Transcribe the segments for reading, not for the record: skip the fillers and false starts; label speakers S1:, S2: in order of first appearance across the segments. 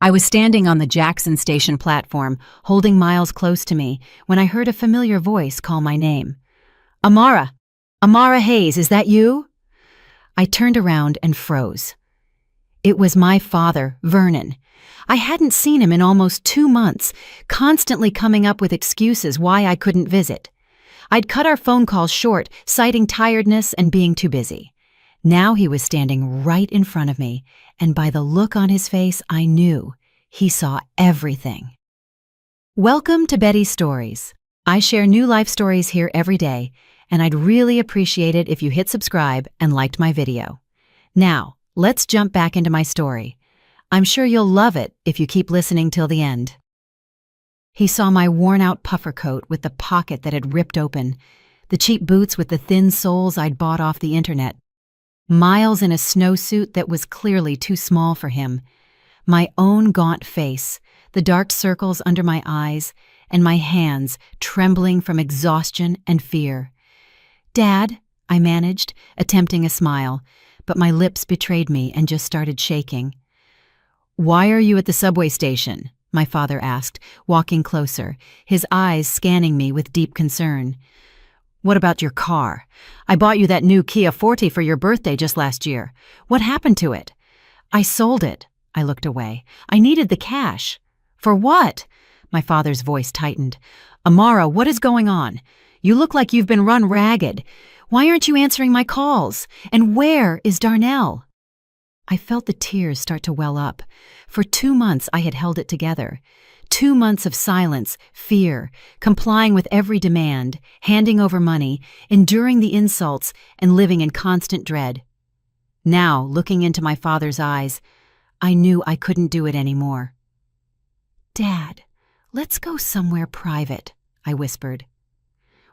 S1: I was standing on the Jackson Station platform, holding Miles close to me, when I heard a familiar voice call my name. Amara! Amara Hayes, is that you? I turned around and froze. It was my father, Vernon. I hadn't seen him in almost 2 months, constantly coming up with excuses why I couldn't visit. I'd cut our phone calls short, citing tiredness and being too busy. Now he was standing right in front of me, and by the look on his face, I knew he saw everything. Welcome to Betty's Stories. I share new life stories here every day, and I'd really appreciate it if you hit subscribe and liked my video. Now, let's jump back into my story. I'm sure you'll love it if you keep listening till the end. He saw my worn-out puffer coat with the pocket that had ripped open, the cheap boots with the thin soles I'd bought off the internet, Miles in a snowsuit that was clearly too small for him, my own gaunt face, the dark circles under my eyes, and my hands trembling from exhaustion and fear. "Dad," I managed, attempting a smile, but my lips betrayed me and just started shaking. "Why are you at the subway station?" my father asked, walking closer, his eyes scanning me with deep concern. "What about your car? I bought you that new Kia Forte for your birthday just last year. What happened to it?" "I sold it." I looked away. "I needed the cash." "For what?" My father's voice tightened. "Amara, what is going on? You look like you've been run ragged. Why aren't you answering my calls? And where is Darnell?" I felt the tears start to well up. For 2 months I had held it together. 2 months of silence, fear, complying with every demand, handing over money, enduring the insults, and living in constant dread. Now, looking into my father's eyes, I knew I couldn't do it anymore. "Dad, let's go somewhere private," I whispered.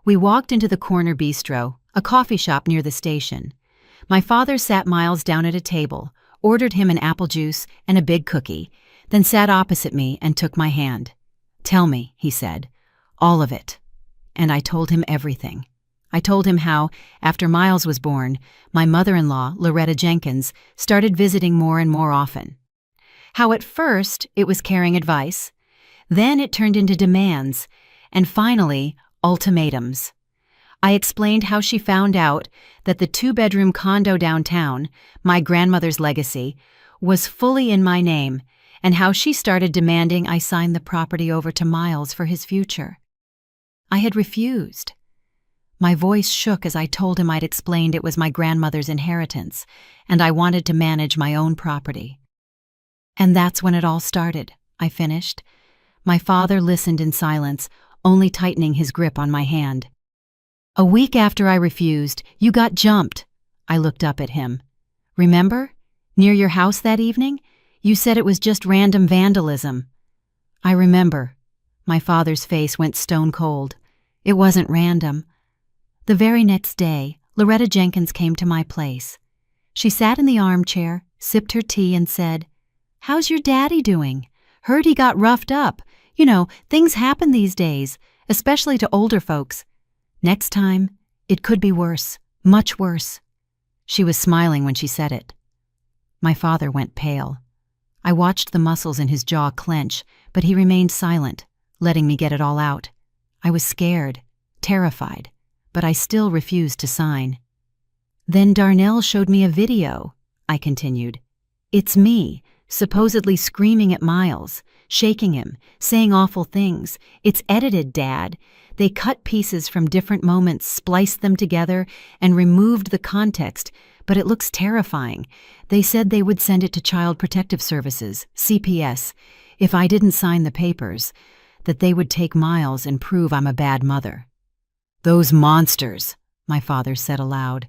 S1: We walked into the corner bistro, a coffee shop near the station. My father sat Miles down at a table, ordered him an apple juice and a big cookie, then sat opposite me and took my hand. "Tell me," he said, "all of it." And I told him everything. I told him how, after Miles was born, my mother-in-law, Loretta Jenkins, started visiting more and more often. How at first it was caring advice, then it turned into demands, and finally, ultimatums. I explained how she found out that the 2-bedroom condo downtown, my grandmother's legacy, was fully in my name, and how she started demanding I sign the property over to Miles for his future. I had refused. My voice shook as I told him I'd explained it was my grandmother's inheritance, and I wanted to manage my own property. "And that's when it all started," I finished. My father listened in silence, only tightening his grip on my hand. "A week after I refused, you got jumped." I looked up at him. "Remember? Near your house that evening? You said it was just random vandalism." "I remember." My father's face went stone cold. "It wasn't random." The very next day, Loretta Jenkins came to my place. She sat in the armchair, sipped her tea, and said, "How's your daddy doing? Heard he got roughed up. You know, things happen these days, especially to older folks. Next time, it could be worse, much worse." She was smiling when she said it. My father went pale. I watched the muscles in his jaw clench, but he remained silent, letting me get it all out. I was scared, terrified, but I still refused to sign. "Then Darnell showed me a video," I continued. "It's me, supposedly screaming at Miles, shaking him, saying awful things. It's edited, Dad. They cut pieces from different moments, spliced them together, and removed the context, but it looks terrifying. They said they would send it to Child Protective Services, CPS, if I didn't sign the papers, that they would take Miles and prove I'm a bad mother." "Those monsters," my father said aloud.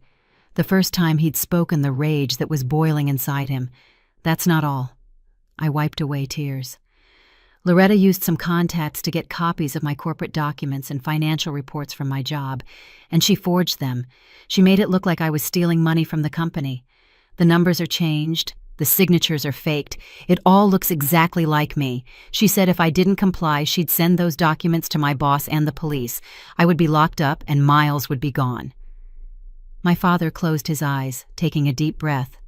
S1: The first time he'd spoken the rage that was boiling inside him. "That's not all." I wiped away tears. Loretta used some contacts to get copies of my corporate documents and financial reports from my job, and she forged them. She made it look like I was stealing money from the company. The numbers are changed, the signatures are faked. It all looks exactly like me. She said if I didn't comply, she'd send those documents to my boss and the police. I would be locked up and Miles would be gone. My father closed his eyes, taking a deep breath.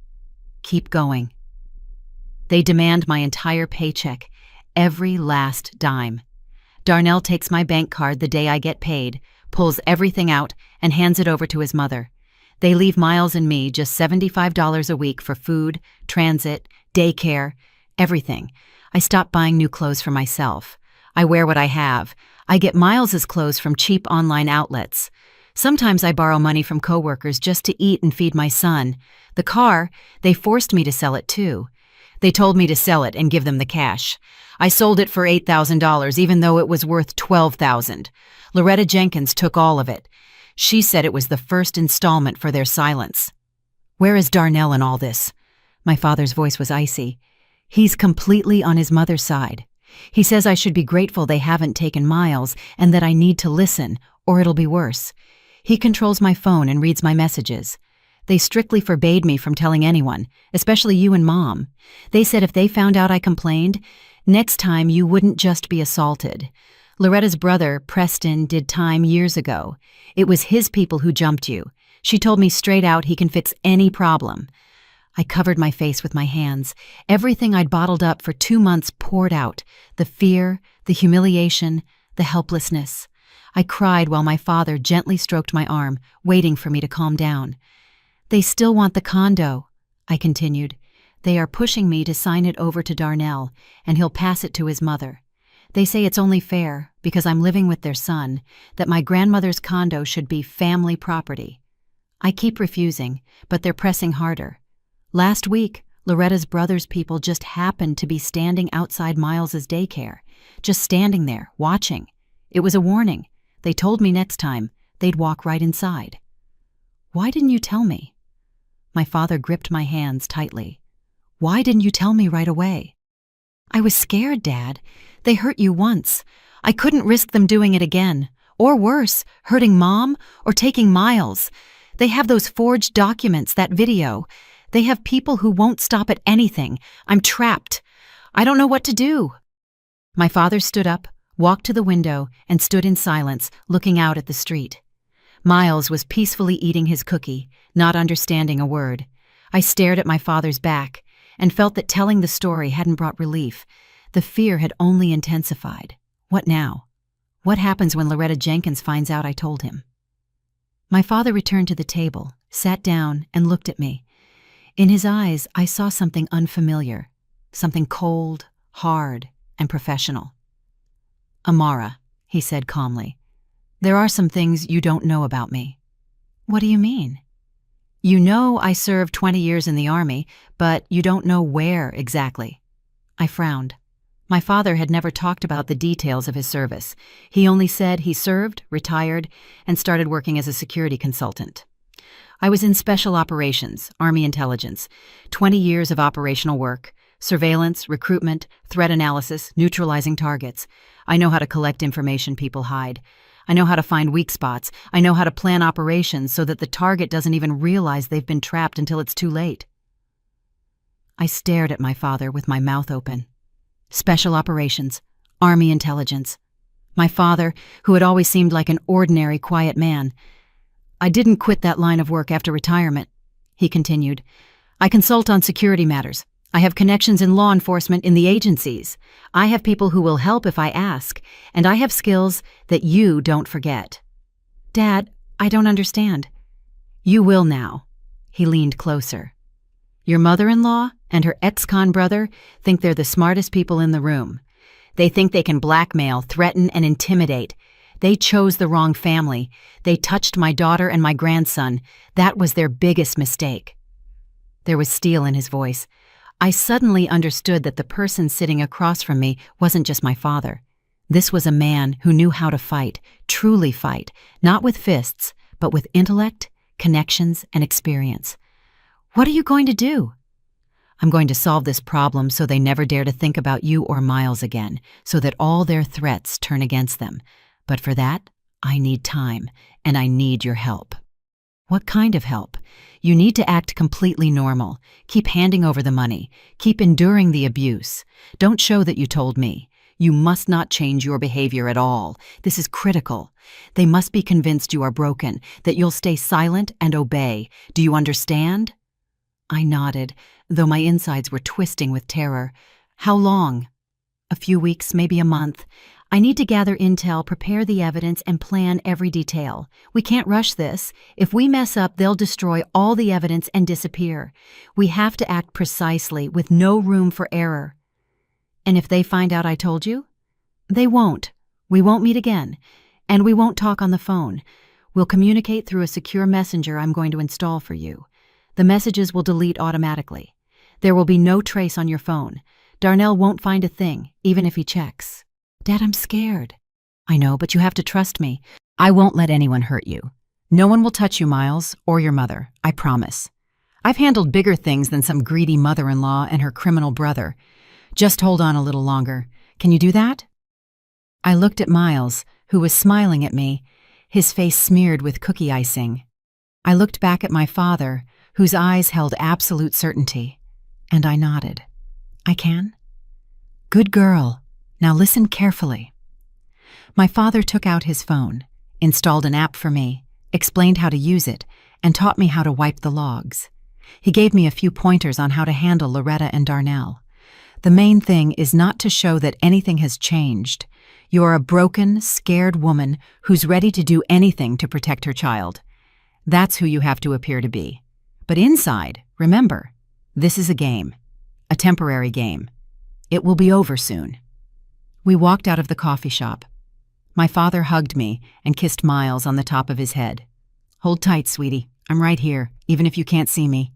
S1: "Keep going." They demand my entire paycheck, every last dime. Darnell takes my bank card the day I get paid, pulls everything out, and hands it over to his mother. They leave Miles and me just $75 a week for food, transit, daycare, everything. I stop buying new clothes for myself. I wear what I have. I get Miles's clothes from cheap online outlets. Sometimes I borrow money from coworkers just to eat and feed my son. The car, they forced me to sell it too. They told me to sell it and give them the cash. I sold it for $8,000 even though it was worth $12,000. Loretta Jenkins took all of it. She said it was the first installment for their silence. Where is Darnell in all this? My father's voice was icy. He's completely on his mother's side. He says I should be grateful they haven't taken Miles and that I need to listen, or it'll be worse. He controls my phone and reads my messages. They strictly forbade me from telling anyone, especially you and Mom. They said if they found out I complained, next time you wouldn't just be assaulted. Loretta's brother, Preston, did time years ago. It was his people who jumped you. She told me straight out he can fix any problem. I covered my face with my hands. Everything I'd bottled up for 2 months poured out. The fear, the humiliation, the helplessness. I cried while my father gently stroked my arm, waiting for me to calm down. They still want the condo, I continued. They are pushing me to sign it over to Darnell, and he'll pass it to his mother. They say it's only fair, because I'm living with their son, that my grandmother's condo should be family property. I keep refusing, but they're pressing harder. Last week, Loretta's brother's people just happened to be standing outside Miles's daycare, just standing there, watching. It was a warning. They told me next time they'd walk right inside. Why didn't you tell me? My father gripped my hands tightly. Why didn't you tell me right away? I was scared, Dad. They hurt you once. I couldn't risk them doing it again. Or worse, hurting Mom or taking Miles. They have those forged documents, that video. They have people who won't stop at anything. I'm trapped. I don't know what to do. My father stood up, walked to the window, and stood in silence, looking out at the street. Miles was peacefully eating his cookie, not understanding a word. I stared at my father's back and felt that telling the story hadn't brought relief. The fear had only intensified. What now? What happens when Loretta Jenkins finds out I told him? My father returned to the table, sat down, and looked at me. In his eyes, I saw something unfamiliar, something cold, hard, and professional. Amara, he said calmly, there are some things you don't know about me. What do you mean? You know I served 20 years in the Army, but you don't know where exactly. I frowned. My father had never talked about the details of his service. He only said he served, retired, and started working as a security consultant. I was in Special Operations, Army Intelligence, 20 years of operational work, surveillance, recruitment, threat analysis, neutralizing targets. I know how to collect information people hide. I know how to find weak spots. I know how to plan operations so that the target doesn't even realize they've been trapped until it's too late. I stared at my father with my mouth open. Special Operations, Army Intelligence. My father, who had always seemed like an ordinary, quiet man. I didn't quit that line of work after retirement, he continued. I consult on security matters. I have connections in law enforcement in the agencies. I have people who will help if I ask, and I have skills that you don't forget. Dad, I don't understand. You will now. He leaned closer. Your mother-in-law and her ex-con brother think they're the smartest people in the room. They think they can blackmail, threaten, and intimidate. They chose the wrong family. They touched my daughter and my grandson. That was their biggest mistake. There was steel in his voice. I suddenly understood that the person sitting across from me wasn't just my father. This was a man who knew how to fight, truly fight, not with fists, but with intellect, connections, and experience. What are you going to do? I'm going to solve this problem so they never dare to think about you or Miles again, so that all their threats turn against them. But for that, I need time, and I need your help. What kind of help? You need to act completely normal. Keep handing over the money. Keep enduring the abuse. Don't show that you told me. You must not change your behavior at all. This is critical. They must be convinced you are broken, that you'll stay silent and obey. Do you understand? I nodded. though my insides were twisting with terror. How long? A few weeks, maybe a month. I need to gather intel, prepare the evidence, and plan every detail. We can't rush this. If we mess up, they'll destroy all the evidence and disappear. We have to act precisely, with no room for error. And if they find out I told you? They won't. We won't meet again. And we won't talk on the phone. We'll communicate through a secure messenger I'm going to install for you. The messages will delete automatically. There will be no trace on your phone. Darnell won't find a thing, even if he checks. Dad, I'm scared. I know, but you have to trust me. I won't let anyone hurt you. No one will touch you, Miles, or your mother, I promise. I've handled bigger things than some greedy mother-in-law and her criminal brother. Just hold on a little longer. Can you do that? I looked at Miles, who was smiling at me, his face smeared with cookie icing. I looked back at my father, whose eyes held absolute certainty, and I nodded. I can? Good girl. Now listen carefully. My father took out his phone, installed an app for me, explained how to use it, and taught me how to wipe the logs. He gave me a few pointers on how to handle Loretta and Darnell. The main thing is not to show that anything has changed. You're a broken, scared woman who's ready to do anything to protect her child. That's who you have to appear to be. But inside, remember, this is a game. A temporary game. It will be over soon. We walked out of the coffee shop. My father hugged me and kissed Miles on the top of his head. Hold tight, sweetie. I'm right here, even if you can't see me.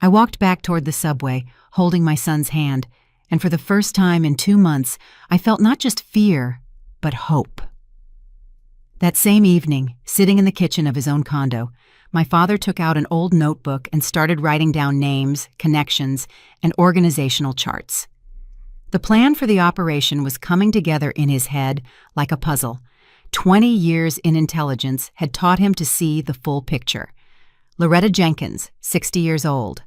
S1: I walked back toward the subway, holding my son's hand, and for the first time in 2 months, I felt not just fear, but hope. That same evening, sitting in the kitchen of his own condo, my father took out an old notebook and started writing down names, connections, and organizational charts. The plan for the operation was coming together in his head like a puzzle. 20 years in intelligence had taught him to see the full picture. Loretta Jenkins, 60 years old.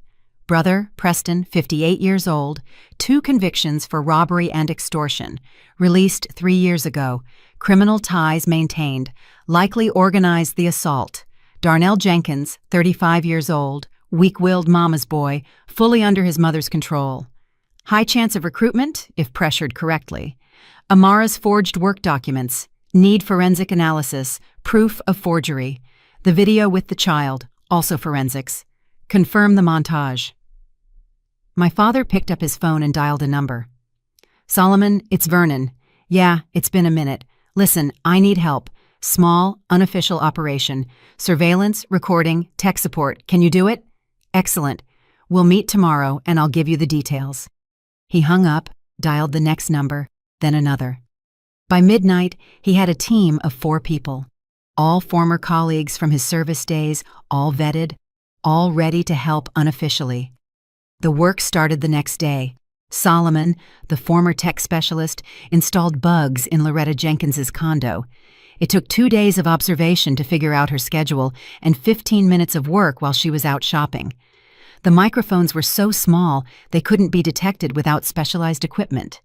S1: Brother, Preston, 58 years old. 2 convictions for robbery and extortion. Released 3 years ago. Criminal ties maintained. Likely organized the assault. Darnell Jenkins, 35 years old. Weak-willed mama's boy, fully under his mother's control. High chance of recruitment, if pressured correctly. Amara's forged work documents. Need forensic analysis. Proof of forgery. The video with the child, also forensics. Confirm the montage. My father picked up his phone and dialed a number. Solomon, it's Vernon. Yeah, it's been a minute. Listen, I need help. Small, unofficial operation. Surveillance, recording, tech support. Can you do it? Excellent. We'll meet tomorrow and I'll give you the details. He hung up, dialed the next number, then another. By midnight, he had a team of 4 people. All former colleagues from his service days, all vetted, all ready to help unofficially. The work started the next day. Solomon, the former tech specialist, installed bugs in Loretta Jenkins's condo. It took 2 days of observation to figure out her schedule and 15 minutes of work while she was out shopping. The microphones were so small they couldn't be detected without specialized equipment.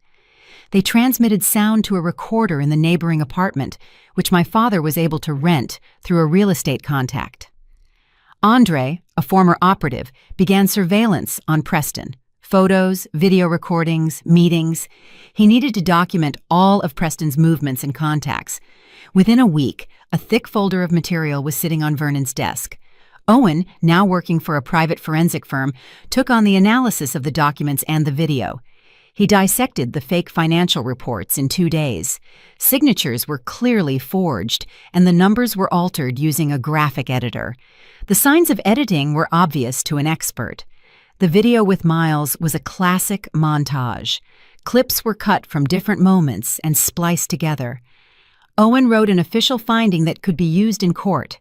S1: They transmitted sound to a recorder in the neighboring apartment, which my father was able to rent through a real estate contact. Andre, a former operative, began surveillance on Preston. Photos, video recordings, meetings. He needed to document all of Preston's movements and contacts. Within a week, a thick folder of material was sitting on Vernon's desk. Owen, now working for a private forensic firm, took on the analysis of the documents and the video. He dissected the fake financial reports in 2 days. Signatures were clearly forged, and the numbers were altered using a graphic editor. The signs of editing were obvious to an expert. The video with Miles was a classic montage. Clips were cut from different moments and spliced together. Owen wrote an official finding that could be used in court.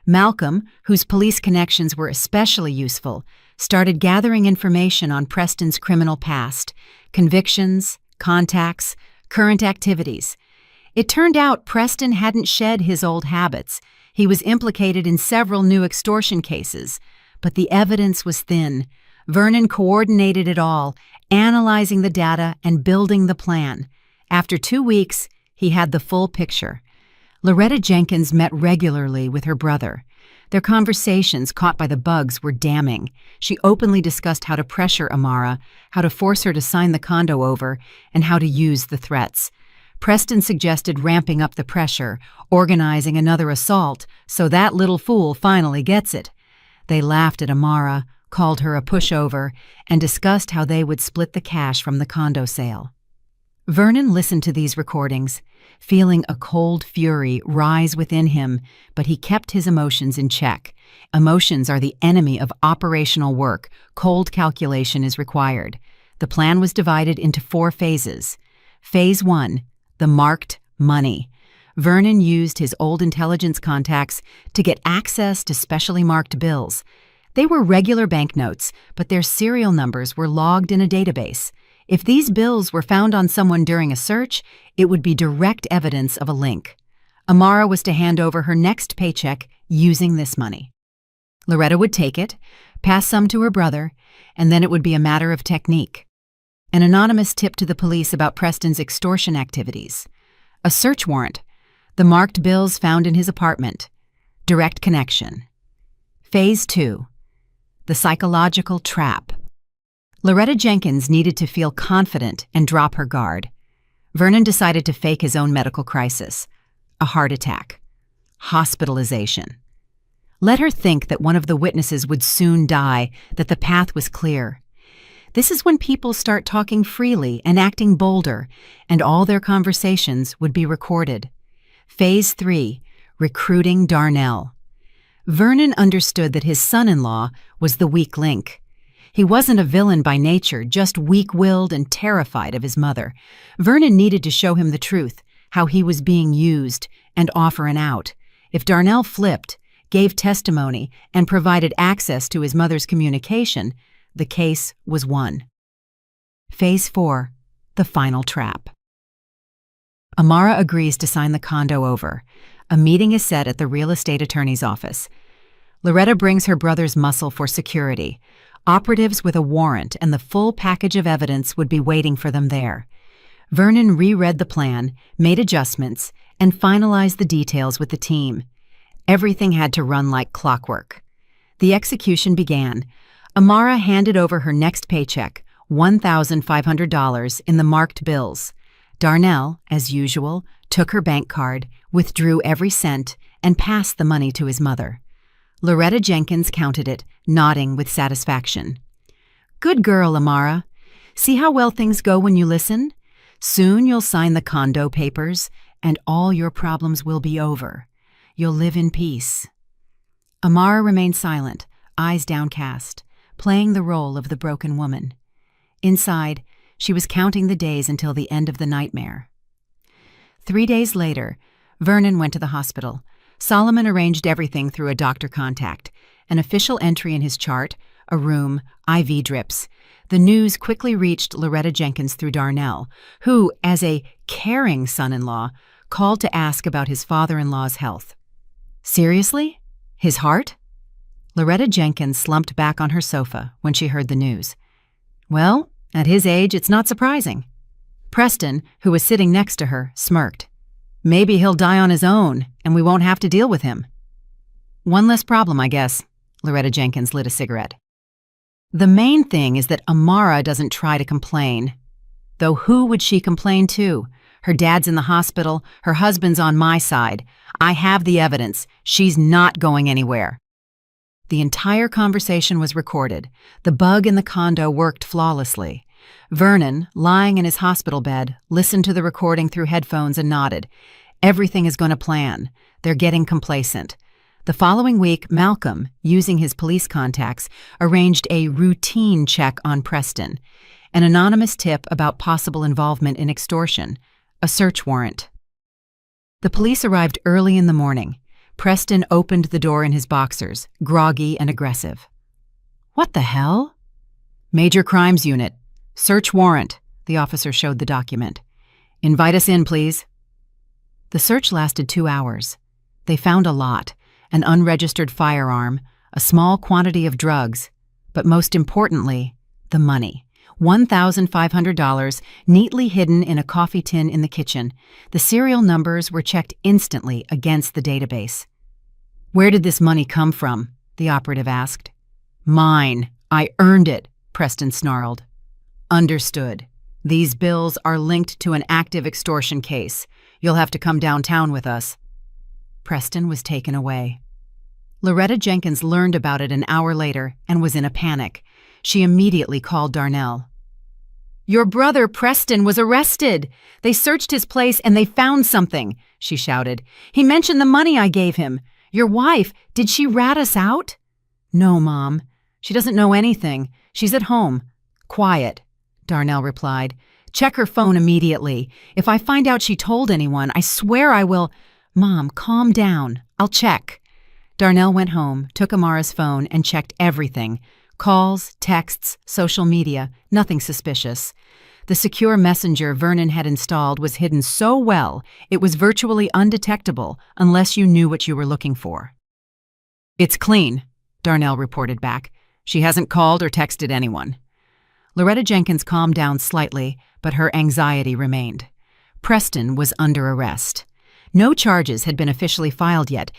S1: Malcolm, whose police connections were especially useful, started gathering information on Preston's criminal past, convictions, contacts, current activities. It turned out Preston hadn't shed his old habits. He was implicated in several new extortion cases, but the evidence was thin. Vernon coordinated it all, analyzing the data and building the plan. After 2 weeks, he had the full picture. Loretta Jenkins met regularly with her brother. Their conversations, caught by the bugs, were damning. She openly discussed how to pressure Amara, how to force her to sign the condo over, and how to use the threats. Preston suggested ramping up the pressure, organizing another assault, so that little fool finally gets it. They laughed at Amara, called her a pushover, and discussed how they would split the cash from the condo sale. Vernon listened to these recordings, feeling a cold fury rise within him, but he kept his emotions in check. Emotions are the enemy of operational work. Cold calculation is required. The plan was divided into 4 phases. Phase 1, the marked money. Vernon used his old intelligence contacts to get access to specially marked bills. They were regular banknotes, but their serial numbers were logged in a database. If these bills were found on someone during a search, it would be direct evidence of a link. Amara was to hand over her next paycheck using this money. Loretta would take it, pass some to her brother, and then it would be a matter of technique. An anonymous tip to the police about Preston's extortion activities. A search warrant. The marked bills found in his apartment. Direct connection. Phase 2. The psychological trap. Loretta Jenkins needed to feel confident and drop her guard. Vernon decided to fake his own medical crisis. A heart attack. Hospitalization. Let her think that one of the witnesses would soon die, that the path was clear. This is when people start talking freely and acting bolder, and all their conversations would be recorded. Phase 3. Recruiting Darnell. Vernon understood that his son-in-law was the weak link. He wasn't a villain by nature, just weak-willed and terrified of his mother. Vernon needed to show him the truth, how he was being used, and offer an out. If Darnell flipped, gave testimony, and provided access to his mother's communication, the case was won. Phase 4. The final trap. Amara agrees to sign the condo over. A meeting is set at the real estate attorney's office. Loretta brings her brother's muscle for security. Operatives with a warrant and the full package of evidence would be waiting for them there. Vernon reread the plan, made adjustments, and finalized the details with the team. Everything had to run like clockwork. The execution began. Amara handed over her next paycheck, $1,500 in the marked bills. Darnell, as usual, took her bank card, withdrew every cent, and passed the money to his mother. Loretta Jenkins counted it, nodding with satisfaction. Good girl, Amara. See how well things go when you listen? Soon you'll sign the condo papers, and all your problems will be over. You'll live in peace. Amara remained silent, eyes downcast, playing the role of the broken woman. Inside, she was counting the days until the end of the nightmare. 3 days later, Vernon went to the hospital. Solomon arranged everything through a doctor contact, an official entry in his chart, a room, IV drips. The news quickly reached Loretta Jenkins through Darnell, who, as a caring son-in-law, called to ask about his father-in-law's health. Seriously? His heart? Loretta Jenkins slumped back on her sofa when she heard the news. Well, at his age, it's not surprising. Preston, who was sitting next to her, smirked. Maybe he'll die on his own, and we won't have to deal with him. One less problem, I guess. Loretta Jenkins lit a cigarette. The main thing is that Amara doesn't try to complain. Though who would she complain to? Her dad's in the hospital, her husband's on my side. I have the evidence. She's not going anywhere. The entire conversation was recorded. The bug in the condo worked flawlessly. Vernon, lying in his hospital bed, listened to the recording through headphones and nodded. Everything is going to plan. They're getting complacent. The following week, Malcolm, using his police contacts, arranged a routine check on Preston, an anonymous tip about possible involvement in extortion, a search warrant. The police arrived early in the morning. Preston opened the door in his boxers, groggy and aggressive. What the hell? Major Crimes Unit. Search warrant, the officer showed the document. Invite us in, please. The search lasted 2 hours. They found a lot, an unregistered firearm, a small quantity of drugs, but most importantly, the money. $1,500 neatly hidden in a coffee tin in the kitchen. The serial numbers were checked instantly against the database. Where did this money come from? The operative asked. Mine. I earned it, Preston snarled. Understood. These bills are linked to an active extortion case. You'll have to come downtown with us. Preston was taken away. Loretta Jenkins learned about it an hour later and was in a panic. She immediately called Darnell. Your brother, Preston, was arrested. They searched his place and they found something, she shouted. He mentioned the money I gave him. Your wife, did she rat us out? No, Mom. She doesn't know anything. She's at home. Quiet, Darnell replied. Check her phone immediately. If I find out she told anyone, I swear I will. Mom, calm down. I'll check. Darnell went home, took Amara's phone, and checked everything. Calls, texts, social media, nothing suspicious. The secure messenger Vernon had installed was hidden so well it was virtually undetectable unless you knew what you were looking for. It's clean, Darnell reported back. She hasn't called or texted anyone. Loretta Jenkins calmed down slightly, but her anxiety remained. Preston was under arrest. No charges had been officially filed yet,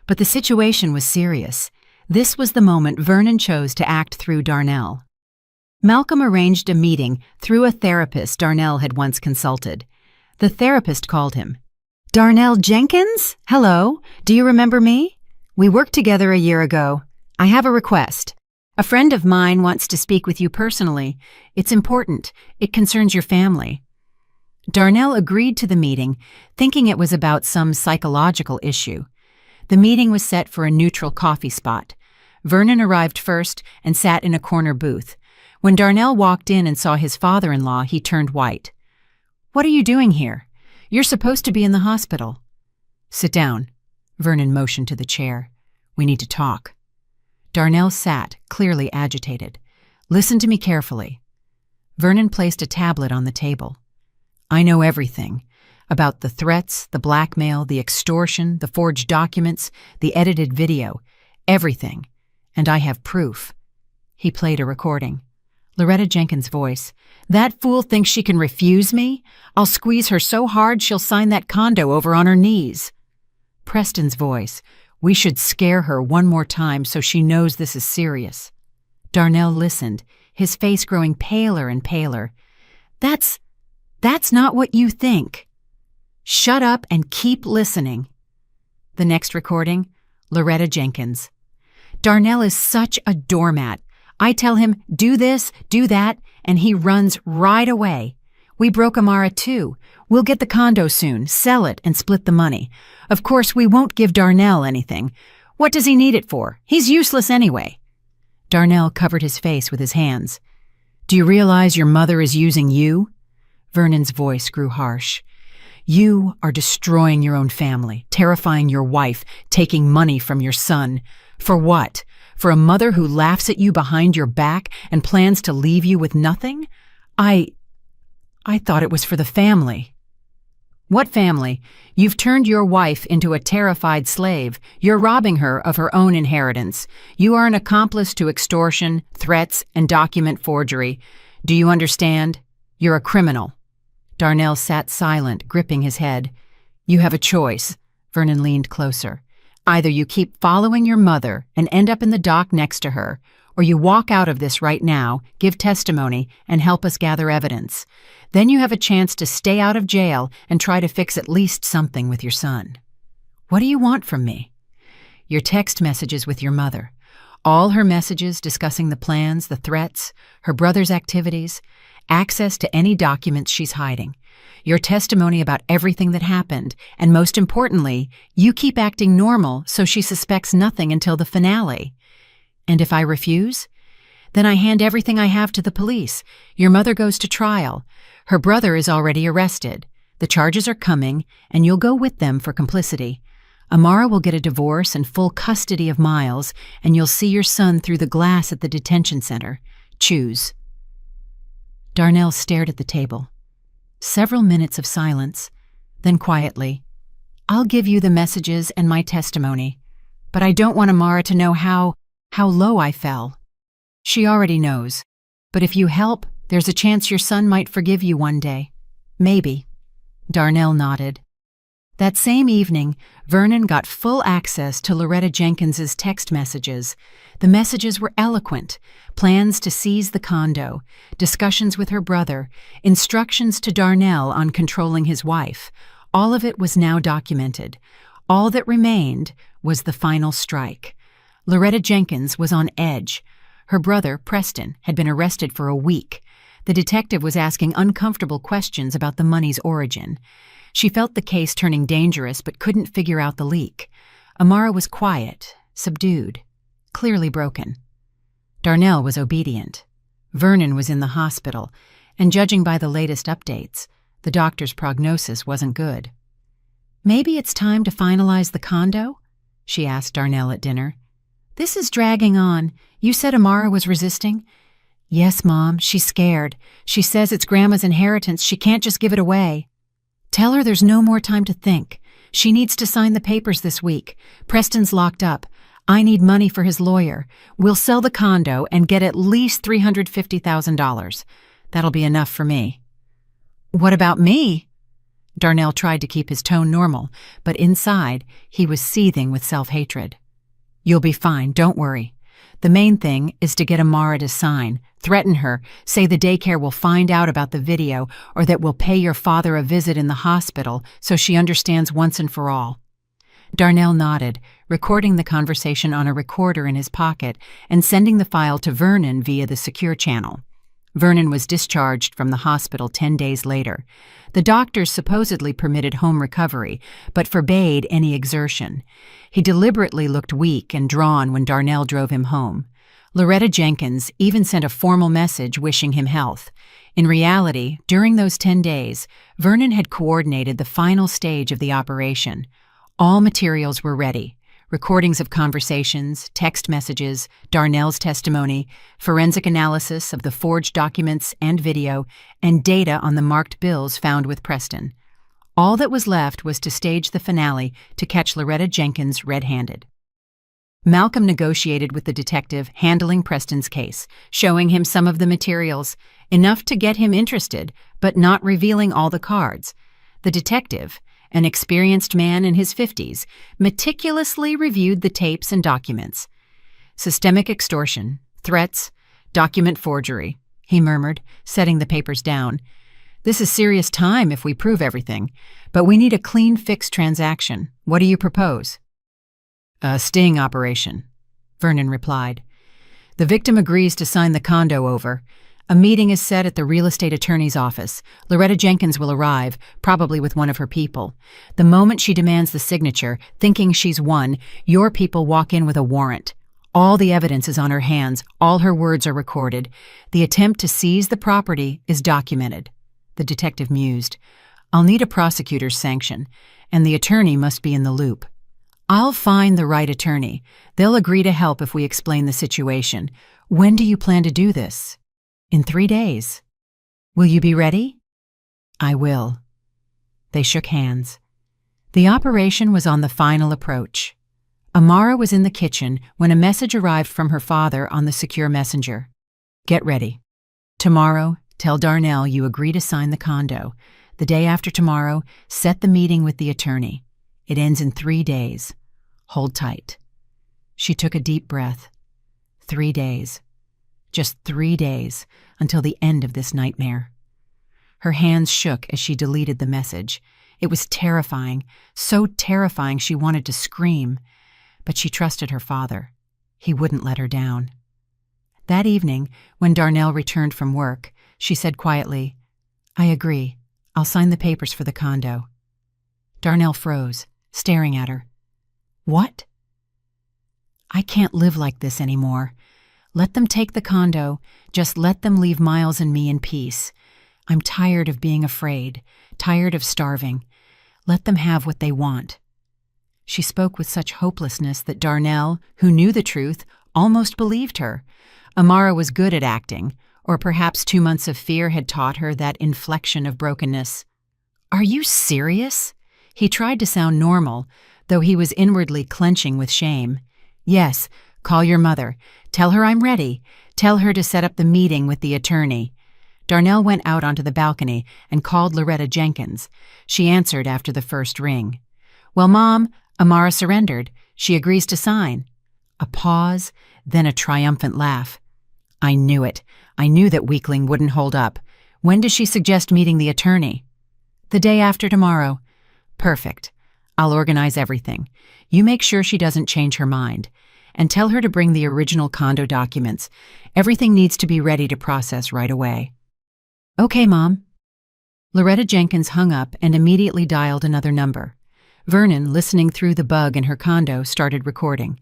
S1: but the situation was serious. This was the moment Vernon chose to act through Darnell. Malcolm arranged a meeting through a therapist Darnell had once consulted. The therapist called him. Darnell Jenkins? Hello. Do you remember me? We worked together a year ago. I have a request. A friend of mine wants to speak with you personally. It's important. It concerns your family. Darnell agreed to the meeting, thinking it was about some psychological issue. The meeting was set for a neutral coffee spot. Vernon arrived first and sat in a corner booth. When Darnell walked in and saw his father-in-law, he turned white. What are you doing here? You're supposed to be in the hospital. Sit down. Vernon motioned to the chair. We need to talk. Darnell sat, clearly agitated. Listen to me carefully. Vernon placed a tablet on the table. I know everything. About the threats, the blackmail, the extortion, the forged documents, the edited video. Everything. And I have proof. He played a recording. Loretta Jenkins' voice. That fool thinks she can refuse me? I'll squeeze her so hard she'll sign that condo over on her knees. Preston's voice. We should scare her one more time so she knows this is serious. Darnell listened, his face growing paler and paler. That's not what you think. Shut up and keep listening. The next recording, Loretta Jenkins. Darnell is such a doormat. I tell him, do this, do that, and he runs right away. We broke Amara too. We'll get the condo soon, sell it, and split the money. Of course, we won't give Darnell anything. What does he need it for? He's useless anyway. Darnell covered his face with his hands. Do you realize your mother is using you? Vernon's voice grew harsh. You are destroying your own family, terrifying your wife, taking money from your son. For what? For a mother who laughs at you behind your back and plans to leave you with nothing? I thought it was for the family. What family? You've turned your wife into a terrified slave. You're robbing her of her own inheritance. You are an accomplice to extortion, threats, and document forgery. Do you understand? You're a criminal. Darnell sat silent, gripping his head. You have a choice. Vernon leaned closer. Either you keep following your mother and end up in the dock next to her, or you walk out of this right now, give testimony, and help us gather evidence. Then you have a chance to stay out of jail and try to fix at least something with your son. What do you want from me? Your text messages with your mother. All her messages discussing the plans, the threats, her brother's activities, access to any documents she's hiding. Your testimony about everything that happened, and most importantly, you keep acting normal so she suspects nothing until the finale. And if I refuse? Then I hand everything I have to the police. Your mother goes to trial. Her brother is already arrested. The charges are coming, and you'll go with them for complicity. Amara will get a divorce and full custody of Miles, and you'll see your son through the glass at the detention center. Choose. Darnell stared at the table. Several minutes of silence, then quietly, I'll give you the messages and my testimony, but I don't want Amara to know how low I fell. She already knows, but if you help, there's a chance your son might forgive you one day. Maybe. Darnell nodded. That same evening, Vernon got full access to Loretta Jenkins's text messages. The messages were eloquent: plans to seize the condo, discussions with her brother, instructions to Darnell on controlling his wife. All of it was now documented. All that remained was the final strike. Loretta Jenkins was on edge. Her brother, Preston, had been arrested for a week. The detective was asking uncomfortable questions about the money's origin. She felt the case turning dangerous but couldn't figure out the leak. Amara was quiet, subdued, clearly broken. Darnell was obedient. Vernon was in the hospital, and judging by the latest updates, the doctor's prognosis wasn't good. "Maybe it's time to finalize the condo?" she asked Darnell at dinner. "This is dragging on. You said Amara was resisting?" "Yes, Mom, she's scared. She says it's Grandma's inheritance. She can't just give it away." "Tell her there's no more time to think. She needs to sign the papers this week. Preston's locked up. I need money for his lawyer. We'll sell the condo and get at least $350,000. That'll be enough for me." "What about me?" Darnell tried to keep his tone normal, but inside, he was seething with self-hatred. "You'll be fine, don't worry. The main thing is to get Amara to sign. Threaten her, say the daycare will find out about the video or that we'll pay your father a visit in the hospital so she understands once and for all." Darnell nodded, recording the conversation on a recorder in his pocket and sending the file to Vernon via the secure channel. Vernon was discharged from the hospital 10 days later. The doctors supposedly permitted home recovery, but forbade any exertion. He deliberately looked weak and drawn when Darnell drove him home. Loretta Jenkins even sent a formal message wishing him health. In reality, during those 10 days, Vernon had coordinated the final stage of the operation. All materials were ready: recordings of conversations, text messages, Darnell's testimony, forensic analysis of the forged documents and video, and data on the marked bills found with Preston. All that was left was to stage the finale to catch Loretta Jenkins red-handed. Malcolm negotiated with the detective handling Preston's case, showing him some of the materials, enough to get him interested, but not revealing all the cards. The detective, an experienced man in his 50s, meticulously reviewed the tapes and documents. "Systemic extortion, threats, document forgery," he murmured, setting the papers down. "This is serious time if we prove everything, but we need a clean fix transaction. What do you propose?" "A sting operation," Vernon replied. "The victim agrees to sign the condo over. A meeting is set at the real estate attorney's office. Loretta Jenkins will arrive, probably with one of her people. The moment she demands the signature, thinking she's won, your people walk in with a warrant. All the evidence is on her hands, all her words are recorded. The attempt to seize the property is documented." The detective mused. "I'll need a prosecutor's sanction, and the attorney must be in the loop." "I'll find the right attorney. They'll agree to help if we explain the situation. When do you plan to do this?" "In 3 days." "Will you be ready?" "I will." They shook hands. The operation was on the final approach. Amara was in the kitchen when a message arrived from her father on the secure messenger. "Get ready. Tomorrow, tell Darnell you agree to sign the condo. The day after tomorrow, set the meeting with the attorney. It ends in 3 days. Hold tight." She took a deep breath. 3 days. Just 3 days until the end of this nightmare. Her hands shook as she deleted the message. It was terrifying, so terrifying she wanted to scream. But she trusted her father. He wouldn't let her down. That evening, when Darnell returned from work, she said quietly, "I agree. I'll sign the papers for the condo." Darnell froze, staring at her. "What?" "I can't live like this anymore. Let them take the condo. Just let them leave Miles and me in peace. I'm tired of being afraid, tired of starving. Let them have what they want." She spoke with such hopelessness that Darnell, who knew the truth, almost believed her. Amara was good at acting, or perhaps 2 months of fear had taught her that inflection of brokenness. "Are you serious?" He tried to sound normal, though he was inwardly clenching with shame. "Yes, call your mother. Tell her I'm ready. Tell her to set up the meeting with the attorney." Darnell went out onto the balcony and called Loretta Jenkins. She answered after the first ring. Well, Mom, Amara surrendered. She agrees to sign. A pause, then a triumphant laugh. I knew it. I knew that weakling wouldn't hold up. When does she suggest meeting the attorney? The day after tomorrow. Perfect. I'll organize everything. You make sure she doesn't change her mind. And tell her to bring the original condo documents. Everything needs to be ready to process right away. Okay, Mom. Loretta Jenkins hung up and immediately dialed another number. Vernon, listening through the bug in her condo, started recording.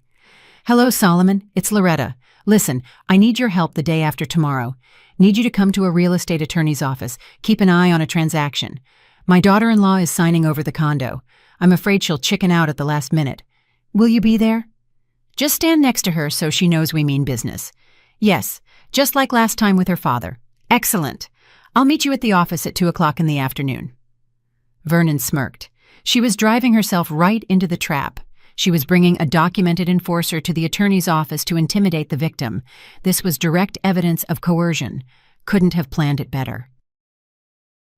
S1: Hello, Solomon. It's Loretta. Listen, I need your help the day after tomorrow. Need you to come to a real estate attorney's office. Keep an eye on a transaction. My daughter-in-law is signing over the condo. I'm afraid she'll chicken out at the last minute. Will you be there? Just stand next to her so she knows we mean business. Yes, just like last time with her father. Excellent. I'll meet you at the office at 2 o'clock in the afternoon. Vernon smirked. She was driving herself right into the trap. She was bringing a documented enforcer to the attorney's office to intimidate the victim. This was direct evidence of coercion. Couldn't have planned it better.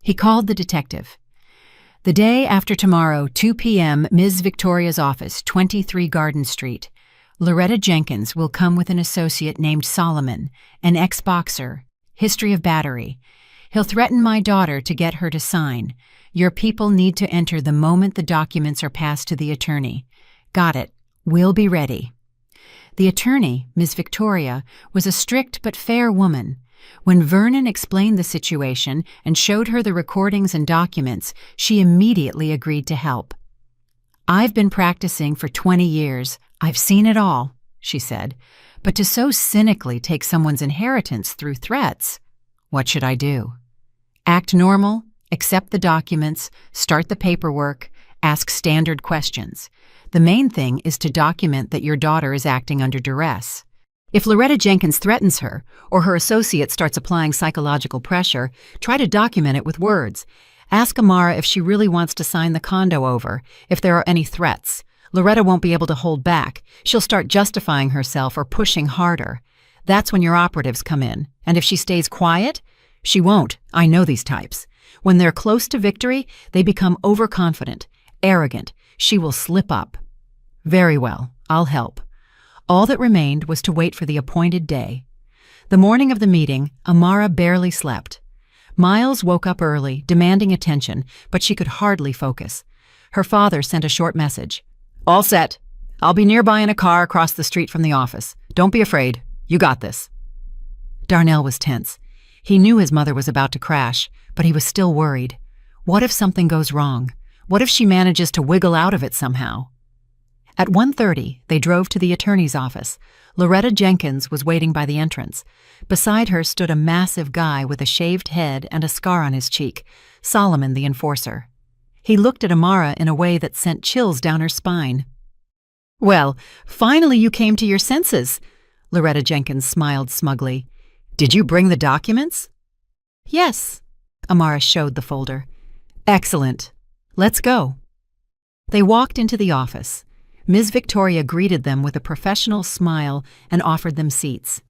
S1: He called the detective. The day after tomorrow, 2 p.m., Ms. Victoria's office, 23 Garden Street. Loretta Jenkins will come with an associate named Solomon, an ex-boxer, history of battery. He'll threaten my daughter to get her to sign. Your people need to enter the moment the documents are passed to the attorney. Got it. We'll be ready. The attorney, Ms. Victoria, was a strict but fair woman. When Vernon explained the situation and showed her the recordings and documents, she immediately agreed to help. I've been practicing for 20 years. I've seen it all, she said. But to so cynically take someone's inheritance through threats, what should I do? Act normal, accept the documents, start the paperwork, ask standard questions. The main thing is to document that your daughter is acting under duress. If Loretta Jenkins threatens her, or her associate starts applying psychological pressure, try to document it with words. Ask Amara if she really wants to sign the condo over, if there are any threats. Loretta won't be able to hold back. She'll start justifying herself or pushing harder. That's when your operatives come in. And if she stays quiet, she won't. I know these types. When they're close to victory, they become overconfident, arrogant. She will slip up. Very well, I'll help. All that remained was to wait for the appointed day. The morning of the meeting, Amara barely slept. Miles woke up early, demanding attention, but she could hardly focus. Her father sent a short message. All set. I'll be nearby in a car across the street from the office. Don't be afraid. You got this. Darnell was tense. He knew his mother was about to crash, but he was still worried. What if something goes wrong? What if she manages to wiggle out of it somehow? At 1:30, they drove to the attorney's office. Loretta Jenkins was waiting by the entrance. Beside her stood a massive guy with a shaved head and a scar on his cheek, Solomon the enforcer. He looked at Amara in a way that sent chills down her spine. Well, finally you came to your senses, Loretta Jenkins smiled smugly. Did you bring the documents? Yes, Amara showed the folder. Excellent. Let's go. They walked into the office. Ms. Victoria greeted them with a professional smile and offered them seats.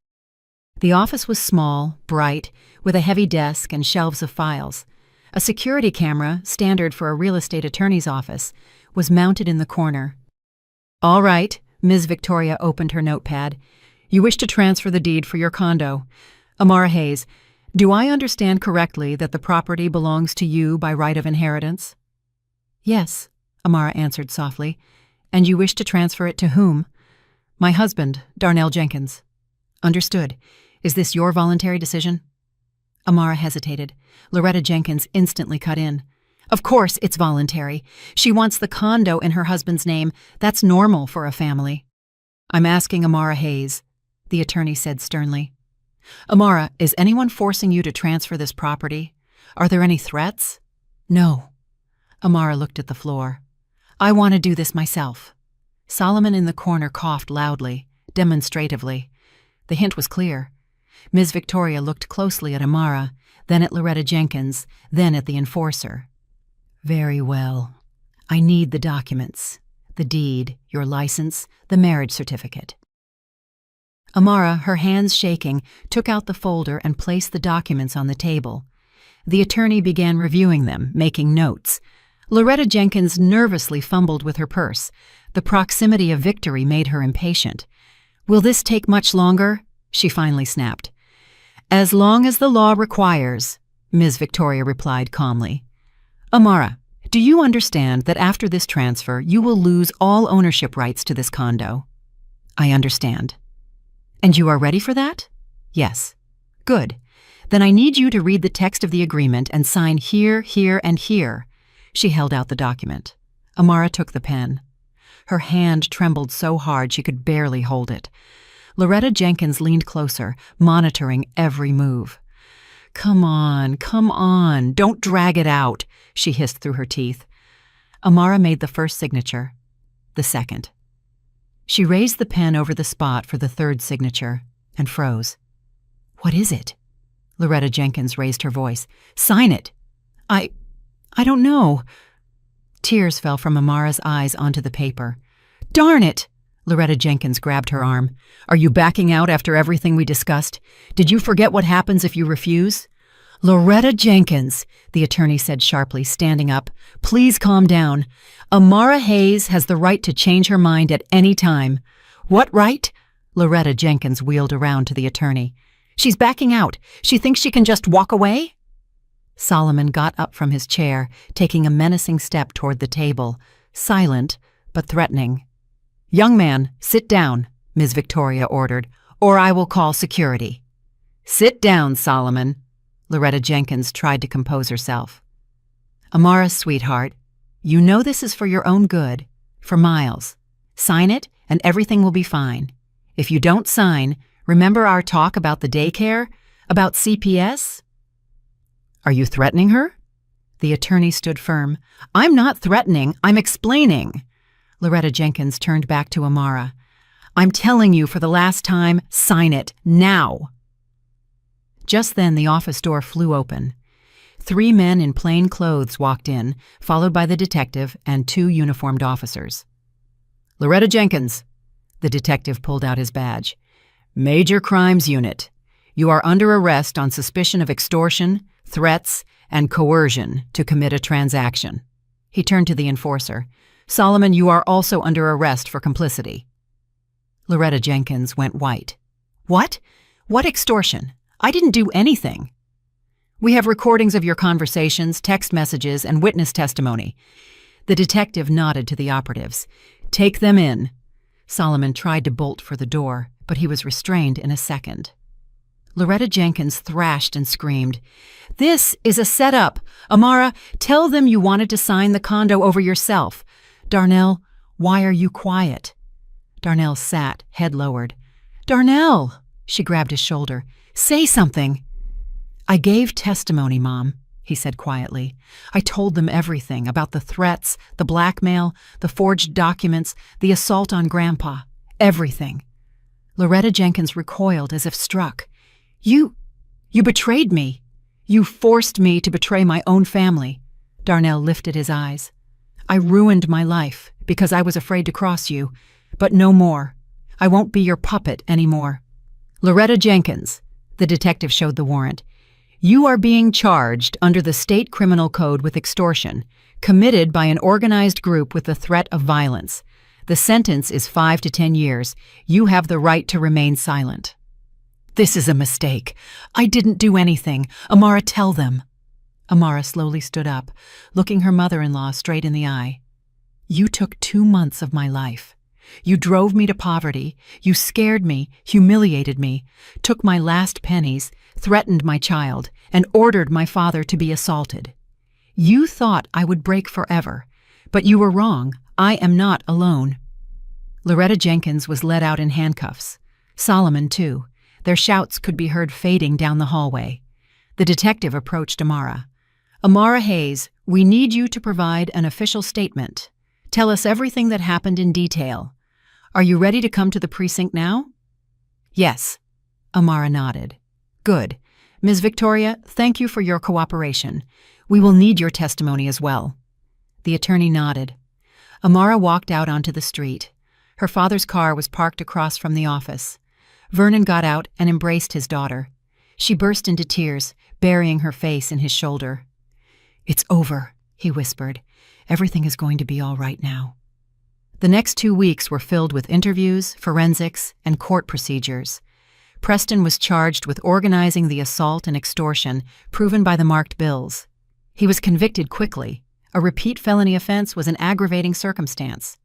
S1: The office was small, bright, with a heavy desk and shelves of files. A security camera, standard for a real estate attorney's office, was mounted in the corner. All right, Ms. Victoria opened her notepad. You wish to transfer the deed for your condo. Amara Hayes, do I understand correctly that the property belongs to you by right of inheritance? Yes, Amara answered softly. And you wish to transfer it to whom? My husband, Darnell Jenkins. Understood. Is this your voluntary decision? Amara hesitated. Loretta Jenkins instantly cut in. Of course it's voluntary. She wants the condo in her husband's name. That's normal for a family. I'm asking Amara Hayes, the attorney said sternly. Amara, is anyone forcing you to transfer this property? Are there any threats? No. Amara looked at the floor. I want to do this myself. Solomon in the corner coughed loudly, demonstratively. The hint was clear. Ms. Victoria looked closely at Amara, then at Loretta Jenkins, then at the enforcer. Very well. I need the documents. The deed, your license, the marriage certificate. Amara, her hands shaking, took out the folder and placed the documents on the table. The attorney began reviewing them, making notes. Loretta Jenkins nervously fumbled with her purse. The proximity of victory made her impatient. "Will this take much longer?" she finally snapped. "As long as the law requires," Ms. Victoria replied calmly. "Amara, do you understand that after this transfer, you will lose all ownership rights to this condo?" "I understand." "And you are ready for that?" "Yes." "Good. Then I need you to read the text of the agreement and sign here, here, and here." She held out the document. Amara took the pen. Her hand trembled so hard she could barely hold it. Loretta Jenkins leaned closer, monitoring every move. Come on, don't drag it out," she hissed through her teeth. Amara made the first signature, the second. She raised the pen over the spot for the third signature and froze. "What is it?" Loretta Jenkins raised her voice. "Sign it." I don't know." Tears fell from Amara's eyes onto the paper. "Darn it!" Loretta Jenkins grabbed her arm. "Are you backing out after everything we discussed? Did you forget what happens if you refuse?" "Loretta Jenkins," the attorney said sharply, standing up, "please calm down. Amara Hayes has the right to change her mind at any time." "What right?" Loretta Jenkins wheeled around to the attorney. "She's backing out. She thinks she can just walk away?" Solomon got up from his chair, taking a menacing step toward the table, silent but threatening. "Young man, sit down," Ms. Victoria ordered, "or I will call security." "Sit down, Solomon." Loretta Jenkins tried to compose herself. "Amara, sweetheart, you know this is for your own good, for Miles. Sign it and everything will be fine. If you don't sign, remember our talk about the daycare? About CPS?" "Are you threatening her?" The attorney stood firm. "I'm not threatening, I'm explaining." Loretta Jenkins turned back to Amara. "I'm telling you for the last time, sign it, now." Just then the office door flew open. 3 men in plain clothes walked in, followed by the detective and 2 uniformed officers. "Loretta Jenkins." The detective pulled out his badge. "Major Crimes Unit. You are under arrest on suspicion of extortion, threats, and coercion to commit a transaction." He turned to the enforcer. "Solomon, you are also under arrest for complicity." Loretta Jenkins went white. "What? What extortion? I didn't do anything." "We have recordings of your conversations, text messages, and witness testimony." The detective nodded to the operatives. "Take them in." Solomon tried to bolt for the door, but he was restrained in a second. Loretta Jenkins thrashed and screamed, "This is a setup! Amara, tell them you wanted to sign the condo over yourself. Darnell, why are you quiet?" Darnell sat, head lowered. "Darnell!" She grabbed his shoulder. "Say something." "I gave testimony, Mom," he said quietly. "I told them everything about the threats, the blackmail, the forged documents, the assault on Grandpa. Everything." Loretta Jenkins recoiled as if struck. You betrayed me. You forced me to betray my own family." Darnell lifted his eyes. "I ruined my life because I was afraid to cross you, but no more. I won't be your puppet anymore." "Loretta Jenkins," the detective showed the warrant, "you are being charged under the state criminal code with extortion, committed by an organized group with the threat of violence. The sentence is 5 to 10 years. You have the right to remain silent." "This is a mistake. I didn't do anything. Amara, tell them." Amara slowly stood up, looking her mother-in-law straight in the eye. "You took 2 months of my life. You drove me to poverty. You scared me, humiliated me, took my last pennies, threatened my child, and ordered my father to be assaulted. You thought I would break forever, but you were wrong. I am not alone." Loretta Jenkins was led out in handcuffs. Solomon, too. Their shouts could be heard fading down the hallway. The detective approached Amara. "Amara Hayes, we need you to provide an official statement. Tell us everything that happened in detail. Are you ready to come to the precinct now?" "Yes." Amara nodded. "Good. Ms. Victoria, thank you for your cooperation. We will need your testimony as well." The attorney nodded. Amara walked out onto the street. Her father's car was parked across from the office. Vernon got out and embraced his daughter. She burst into tears, burying her face in his shoulder. "It's over," he whispered. "Everything is going to be all right now." The next 2 weeks were filled with interviews, forensics, and court procedures. Preston was charged with organizing the assault and extortion, proven by the marked bills. He was convicted quickly. A repeat felony offense was an aggravating circumstance.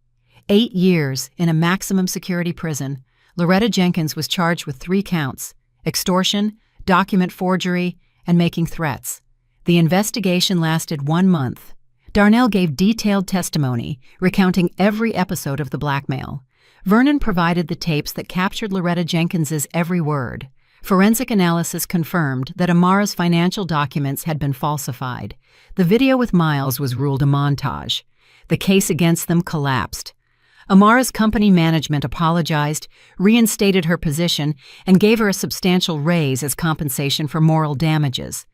S1: 8 years in a maximum security prison, Loretta Jenkins was charged with 3 counts: extortion, document forgery, and making threats. The investigation lasted 1 month. Darnell gave detailed testimony, recounting every episode of the blackmail. Vernon provided the tapes that captured Loretta Jenkins's every word. Forensic analysis confirmed that Amara's financial documents had been falsified. The video with Miles was ruled a montage. The case against them collapsed. Amara's company management apologized, reinstated her position, and gave her a substantial raise as compensation for moral damages.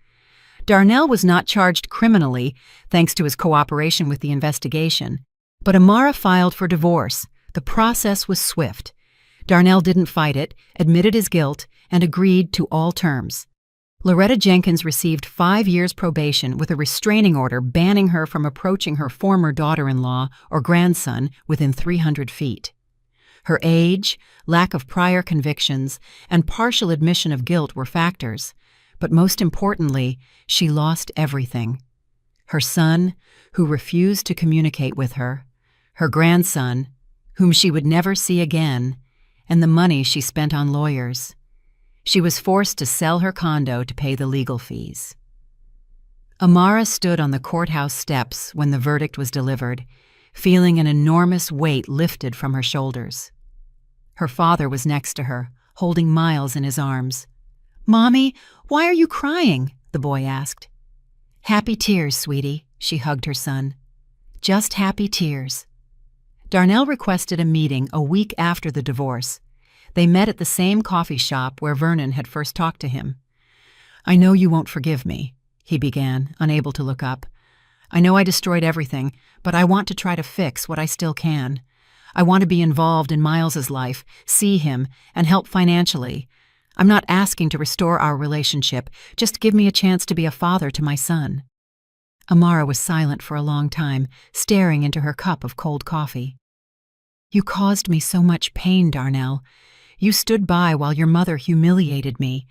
S1: Darnell was not charged criminally, thanks to his cooperation with the investigation. But Amara filed for divorce. The process was swift. Darnell didn't fight it, admitted his guilt, and agreed to all terms. Loretta Jenkins received 5 years probation with a restraining order banning her from approaching her former daughter-in-law or grandson within 300 feet. Her age, lack of prior convictions, and partial admission of guilt were factors. But most importantly, she lost everything. Her son, who refused to communicate with her, her grandson, whom she would never see again, and the money she spent on lawyers. She was forced to sell her condo to pay the legal fees. Amara stood on the courthouse steps when the verdict was delivered, feeling an enormous weight lifted from her shoulders. Her father was next to her, holding Miles in his arms. "Mommy, why are you crying?" the boy asked. "Happy tears, sweetie," she hugged her son. "Just happy tears." Darnell requested a meeting a week after the divorce. They met at the same coffee shop where Vernon had first talked to him. "I know you won't forgive me," he began, unable to look up. "I know I destroyed everything, but I want to try to fix what I still can. I want to be involved in Miles's life, see him, and help financially. I'm not asking to restore our relationship, just give me a chance to be a father to my son." Amara was silent for a long time, staring into her cup of cold coffee. "You caused me so much pain, Darnell. You stood by while your mother humiliated me.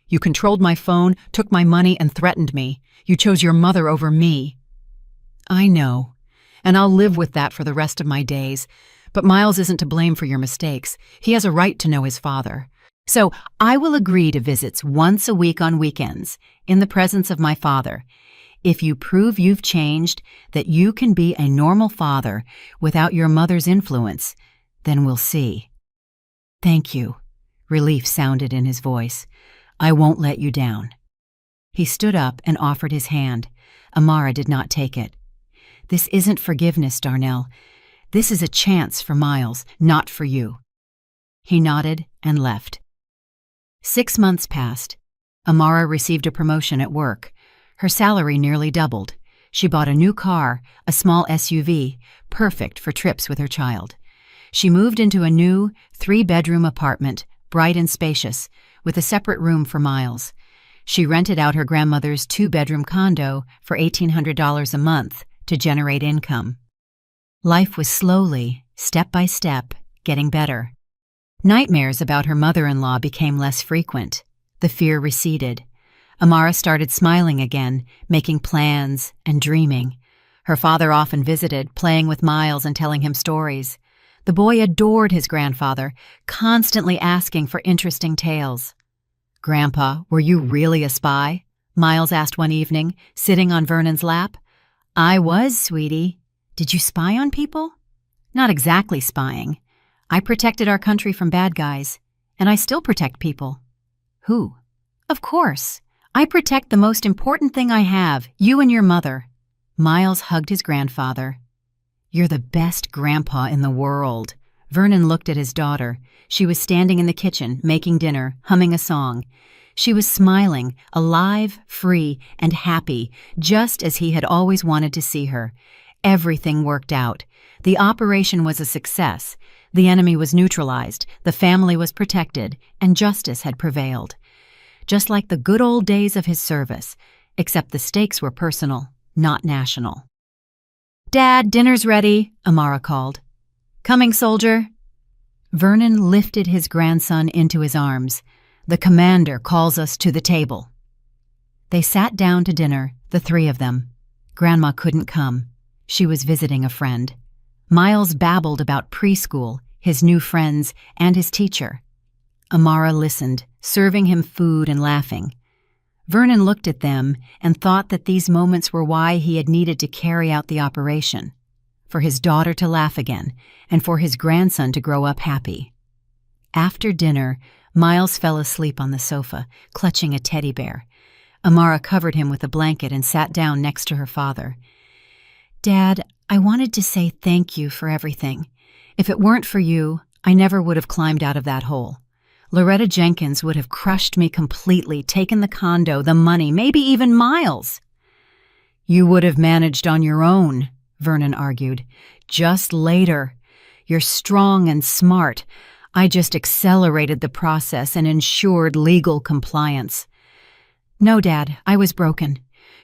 S1: You controlled my phone, took my money, and threatened me. You chose your mother over me." "I know, and I'll live with that for the rest of my days. But Miles isn't to blame for your mistakes. He has a right to know his father. So I will agree to visits once a week on weekends, in the presence of my father. If you prove you've changed, that you can be a normal father without your mother's influence, then we'll see." "Thank you." Relief sounded in his voice. "I won't let you down." He stood up and offered his hand. Amara did not take it. "This isn't forgiveness, Darnell. This is a chance for Miles, not for you." He nodded and left. 6 months passed. Amara received a promotion at work. Her salary nearly doubled. She bought a new car, a small SUV, perfect for trips with her child. She moved into a new 3-bedroom apartment, bright and spacious, with a separate room for Miles. She rented out her grandmother's 2-bedroom condo for $1,800 a month to generate income. Life was slowly, step by step, getting better. Nightmares about her mother-in-law became less frequent. The fear receded. Amara started smiling again, making plans and dreaming. Her father often visited, playing with Miles and telling him stories. The boy adored his grandfather, constantly asking for interesting tales. "Grandpa, were you really a spy?" Miles asked one evening, sitting on Vernon's lap. "I was, sweetie. Did you spy on people?" "Not exactly spying. I protected our country from bad guys, and I still protect people." "Who?" "Of course. I protect the most important thing I have, you and your mother." Miles hugged his grandfather. "You're the best grandpa in the world." Vernon looked at his daughter. She was standing in the kitchen, making dinner, humming a song. She was smiling, alive, free, and happy, just as he had always wanted to see her. Everything worked out. The operation was a success. The enemy was neutralized, the family was protected, and justice had prevailed. Just like the good old days of his service, except the stakes were personal, not national. "Dad, dinner's ready," Amara called. "Coming, soldier." Vernon lifted his grandson into his arms. "The commander calls us to the table." They sat down to dinner, the three of them. Grandma couldn't come. She was visiting a friend. Miles babbled about preschool, his new friends, and his teacher. Amara listened, serving him food and laughing. Vernon looked at them and thought that these moments were why he had needed to carry out the operation, for his daughter to laugh again and for his grandson to grow up happy. After dinner, Miles fell asleep on the sofa, clutching a teddy bear. Amara covered him with a blanket and sat down next to her father. "Dad, I wanted to say thank you for everything. If it weren't for you, I never would have climbed out of that hole. Loretta Jenkins would have crushed me completely, taken the condo, the money, maybe even Miles." "You would have managed on your own," Vernon argued. "Just later. You're strong and smart. I just accelerated the process and ensured legal compliance." "No, Dad, I was broken.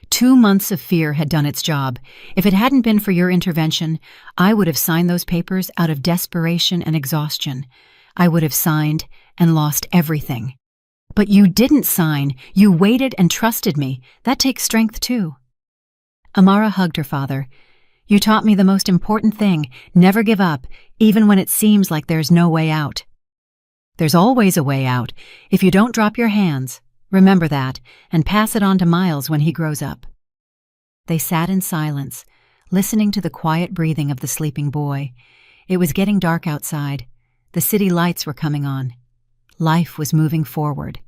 S1: 2 months of fear had done its job. If it hadn't been for your intervention, I would have signed those papers out of desperation and exhaustion. I would have signed and lost everything." "But you didn't sign. You waited and trusted me. That takes strength, too." Amara hugged her father. "You taught me the most important thing. Never give up, even when it seems like there's no way out." "There's always a way out, if you don't drop your hands. Remember that, and pass it on to Miles when he grows up." They sat in silence, listening to the quiet breathing of the sleeping boy. It was getting dark outside. The city lights were coming on. Life was moving forward.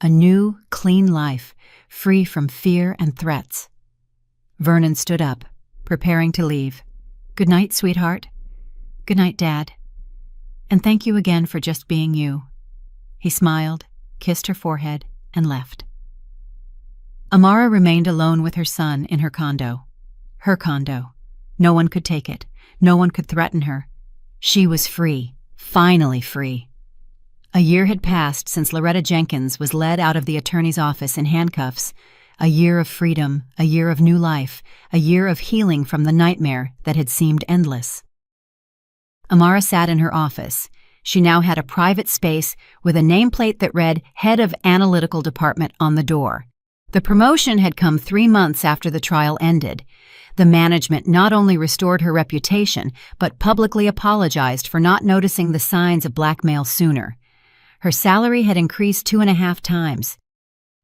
S1: A new, clean life, free from fear and threats. Vernon stood up, preparing to leave. "Good night, sweetheart." "Good night, Dad. And thank you again for just being you." He smiled, kissed her forehead, and left. Amara remained alone with her son in her condo. Her condo. No one could take it. No one could threaten her. She was free, finally free. A year had passed since Loretta Jenkins was led out of the attorney's office in handcuffs. A year of freedom, a year of new life, a year of healing from the nightmare that had seemed endless. Amara sat in her office. She now had a private space with a nameplate that read Head of Analytical Department on the door. The promotion had come 3 months after the trial ended. The management not only restored her reputation, but publicly apologized for not noticing the signs of blackmail sooner. Her salary had increased 2.5 times.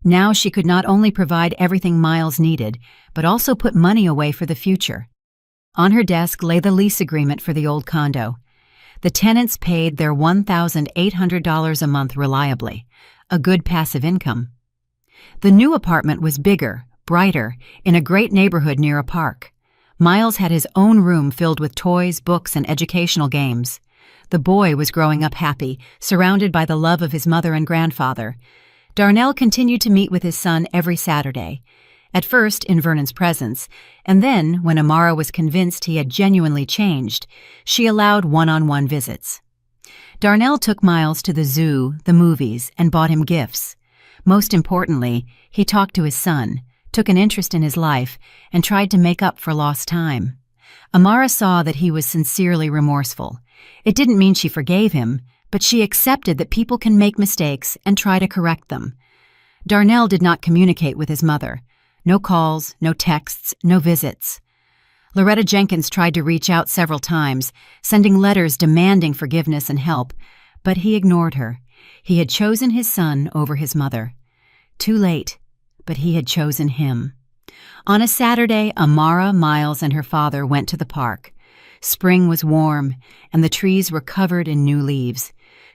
S1: Now she could not only provide everything Miles needed, but also put money away for the future. On her desk lay the lease agreement for the old condo. The tenants paid their $1,800 a month reliably, a good passive income. The new apartment was bigger, brighter, in a great neighborhood near a park. Miles had his own room filled with toys, books, and educational games. The boy was growing up happy, surrounded by the love of his mother and grandfather. Darnell continued to meet with his son every Saturday, at first in Vernon's presence, and then, when Amara was convinced he had genuinely changed, she allowed one-on-one visits. Darnell took Miles to the zoo, the movies, and bought him gifts. Most importantly, he talked to his son, took an interest in his life, and tried to make up for lost time. Amara saw that he was sincerely remorseful. It didn't mean she forgave him, but she accepted that people can make mistakes and try to correct them. Darnell did not communicate with his mother. No calls, no texts, no visits. Loretta Jenkins tried to reach out several times, sending letters demanding forgiveness and help, but he ignored her. He had chosen his son over his mother. Too late, but he had chosen him. On a Saturday, Amara, Miles, and her father went to the park. Spring was warm, and the trees were covered in new leaves.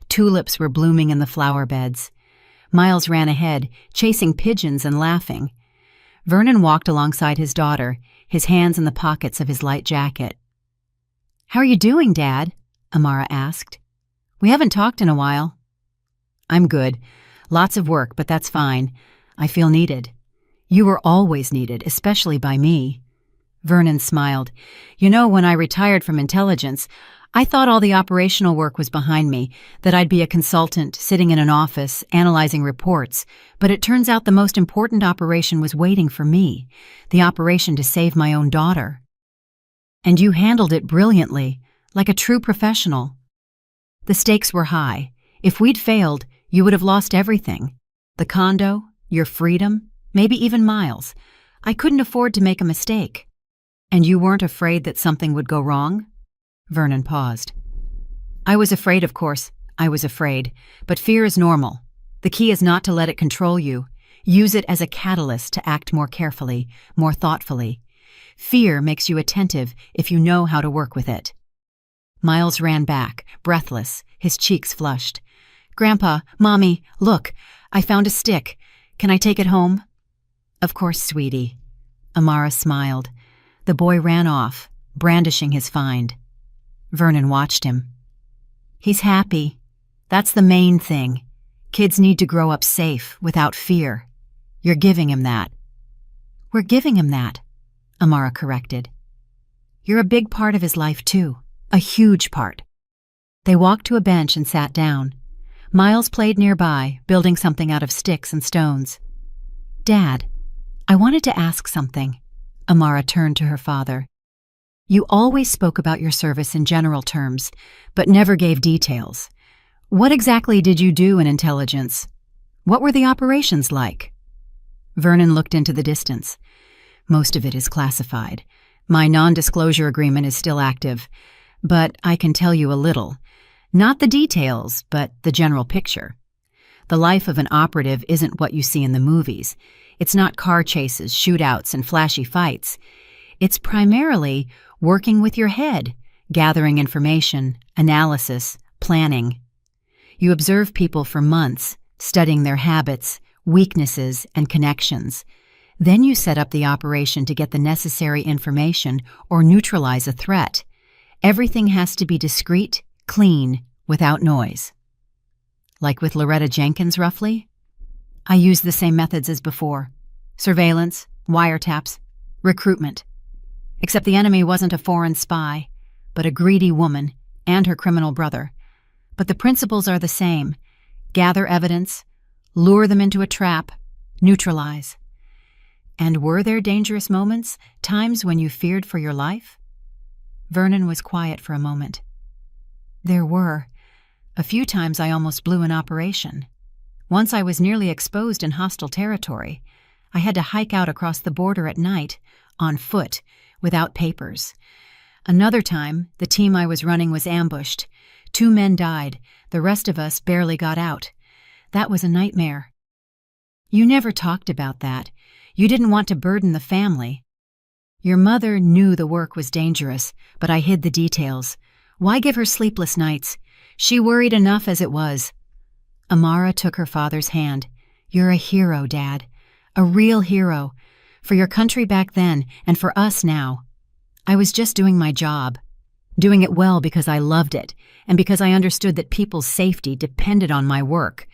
S1: Tulips were blooming in the flower beds. Miles ran ahead, chasing pigeons and laughing. Vernon walked alongside his daughter, his hands in the pockets of his light jacket. "How are you doing, Dad?" Amara asked. "We haven't talked in a while." "I'm good. Lots of work, but that's fine. I feel needed." "You were always needed, especially by me." Vernon smiled. "You know, when I retired from intelligence, I thought all the operational work was behind me, that I'd be a consultant, sitting in an office, analyzing reports, but it turns out the most important operation was waiting for me, the operation to save my own daughter." And you handled it brilliantly, like a true professional. The stakes were high. If we'd failed, you would have lost everything. The condo, your freedom, maybe even Miles. I couldn't afford to make a mistake. And you weren't afraid that something would go wrong? Vernon paused. I was afraid, of course. I was afraid. But fear is normal. The key is not to let it control you. Use it as a catalyst to act more carefully, more thoughtfully. Fear makes you attentive if you know how to work with it. Miles ran back, breathless, his cheeks flushed. Grandpa, Mommy, look, I found a stick. Can I take it home? Of course, sweetie. Amara smiled. The boy ran off, brandishing his find. Vernon watched him. He's happy. That's the main thing. Kids need to grow up safe, without fear. You're giving him that. We're giving him that, Amara corrected. You're a big part of his life, too. A huge part. They walked to a bench and sat down. Miles played nearby, building something out of sticks and stones. Dad, I wanted to ask something. Amara turned to her father. You always spoke about your service in general terms, but never gave details. What exactly did you do in intelligence? What were the operations like? Vernon looked into the distance. Most of it is classified. My non-disclosure agreement is still active, but I can tell you a little. Not the details, but the general picture. The life of an operative isn't what you see in the movies. It's not car chases, shootouts, and flashy fights. It's primarily working with your head, gathering information, analysis, planning. You observe people for months, studying their habits, weaknesses, and connections. Then you set up the operation to get the necessary information or neutralize a threat. Everything has to be discreet, clean, without noise. Like with Loretta Jenkins, roughly? I used the same methods as before. Surveillance, wiretaps, recruitment. Except the enemy wasn't a foreign spy, but a greedy woman and her criminal brother. But the principles are the same. Gather evidence, lure them into a trap, neutralize. And were there dangerous moments, times when you feared for your life? Vernon was quiet for a moment. There were. A few times I almost blew an operation. Once I was nearly exposed in hostile territory. I had to hike out across the border at night, on foot, without papers. Another time, the team I was running was ambushed. 2 men died. The rest of us barely got out. That was a nightmare. You never talked about that. You didn't want to burden the family. Your mother knew the work was dangerous, but I hid the details. Why give her sleepless nights? She worried enough as it was. Amara took her father's hand. You're a hero, Dad. A real hero. For your country back then, and for us now. I was just doing my job. Doing it well because I loved it, and because I understood that people's safety depended on my work.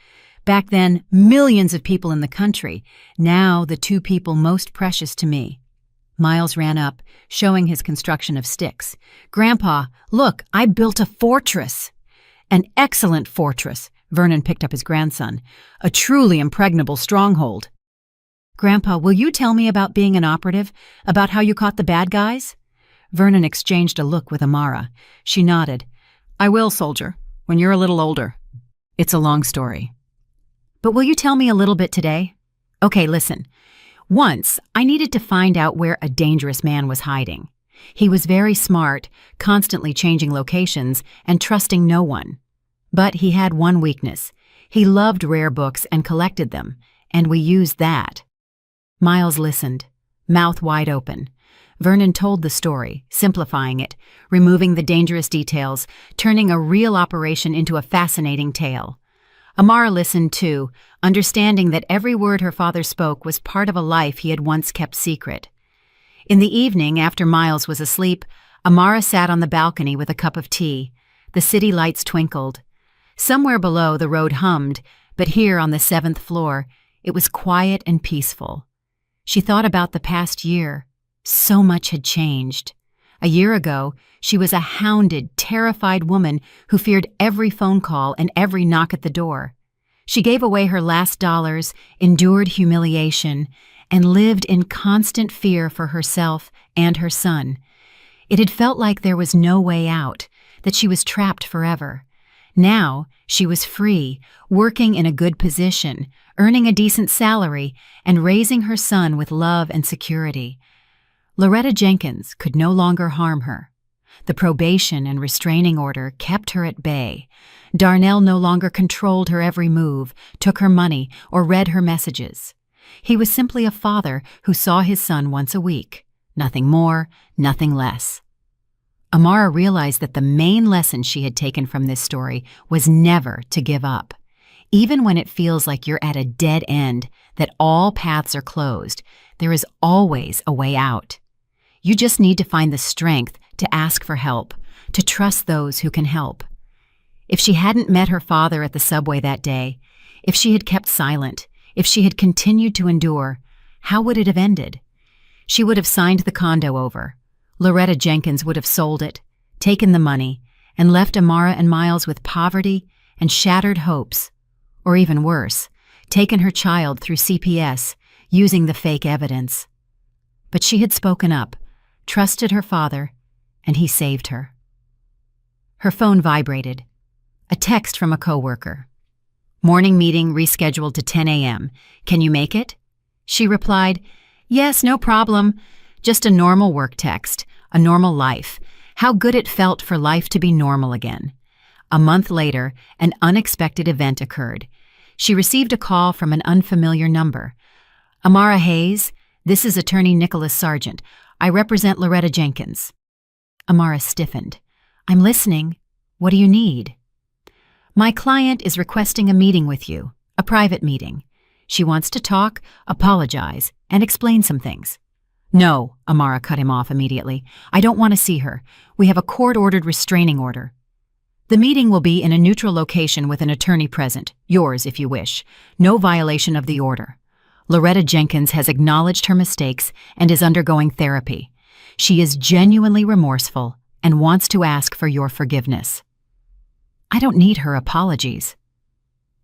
S1: Back then, millions of people in the country. Now, the 2 people most precious to me. Miles ran up, showing his construction of sticks. Grandpa, look, I built a fortress. An excellent fortress, Vernon picked up his grandson. A truly impregnable stronghold. Grandpa, will you tell me about being an operative? About how you caught the bad guys? Vernon exchanged a look with Amara. She nodded. I will, soldier, when you're a little older. It's a long story. But will you tell me a little bit today? Okay, listen. Once, I needed to find out where a dangerous man was hiding. He was very smart, constantly changing locations, and trusting no one. But he had one weakness. He loved rare books and collected them, and we used that. Miles listened, mouth wide open. Vernon told the story, simplifying it, removing the dangerous details, turning a real operation into a fascinating tale. Amara listened too, understanding that every word her father spoke was part of a life he had once kept secret. In the evening, after Miles was asleep, Amara sat on the balcony with a cup of tea. The city lights twinkled. Somewhere below, the road hummed, but here on the 7th floor, it was quiet and peaceful. She thought about the past year. So much had changed. A year ago, she was a hounded, terrified woman who feared every phone call and every knock at the door. She gave away her last dollars, endured humiliation, and lived in constant fear for herself and her son. It had felt like there was no way out, that she was trapped forever. Now, she was free, working in a good position, earning a decent salary, and raising her son with love and security. Loretta Jenkins could no longer harm her. The probation and restraining order kept her at bay. Darnell no longer controlled her every move, took her money, or read her messages. He was simply a father who saw his son once a week. Nothing more, nothing less. Amara realized that the main lesson she had taken from this story was never to give up. Even when it feels like you're at a dead end, that all paths are closed, there is always a way out. You just need to find the strength to ask for help, to trust those who can help. If she hadn't met her father at the subway that day, if she had kept silent, if she had continued to endure, how would it have ended? She would have signed the condo over. Loretta Jenkins would have sold it, taken the money, and left Amara and Miles with poverty and shattered hopes. Or even worse, taken her child through CPS, using the fake evidence. But she had spoken up, trusted her father, and he saved her. Her phone vibrated. A text from a coworker. "Morning meeting rescheduled to 10 a.m. Can you make it?" She replied, "Yes, no problem. Just a normal work text, a normal life. How good it felt for life to be normal again." A month later, an unexpected event occurred. She received a call from an unfamiliar number. "Amara Hayes, this is Attorney Nicholas Sargent. I represent Loretta Jenkins." Amara stiffened. "I'm listening. What do you need?" "My client is requesting a meeting with you, a private meeting. She wants to talk, apologize, and explain some things." "No," Amara cut him off immediately. "I don't want to see her. We have a court-ordered restraining order." "The meeting will be in a neutral location with an attorney present, yours if you wish. No violation of the order. Loretta Jenkins has acknowledged her mistakes and is undergoing therapy. She is genuinely remorseful and wants to ask for your forgiveness." "I don't need her apologies."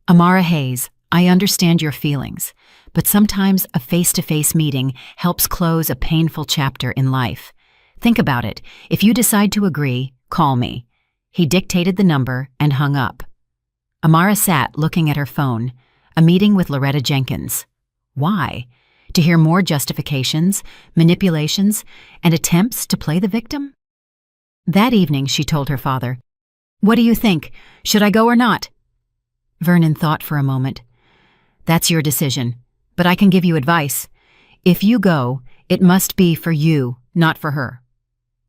S1: "Amara Hayes, I understand your feelings, but sometimes a face-to-face meeting helps close a painful chapter in life. Think about it. If you decide to agree, call me." He dictated the number and hung up. Amara sat looking at her phone. A meeting with Loretta Jenkins. Why? To hear more justifications, manipulations, and attempts to play the victim? That evening, she told her father, "What do you think? Should I go or not?" Vernon thought for a moment. "That's your decision, but I can give you advice. If you go, it must be for you, not for her.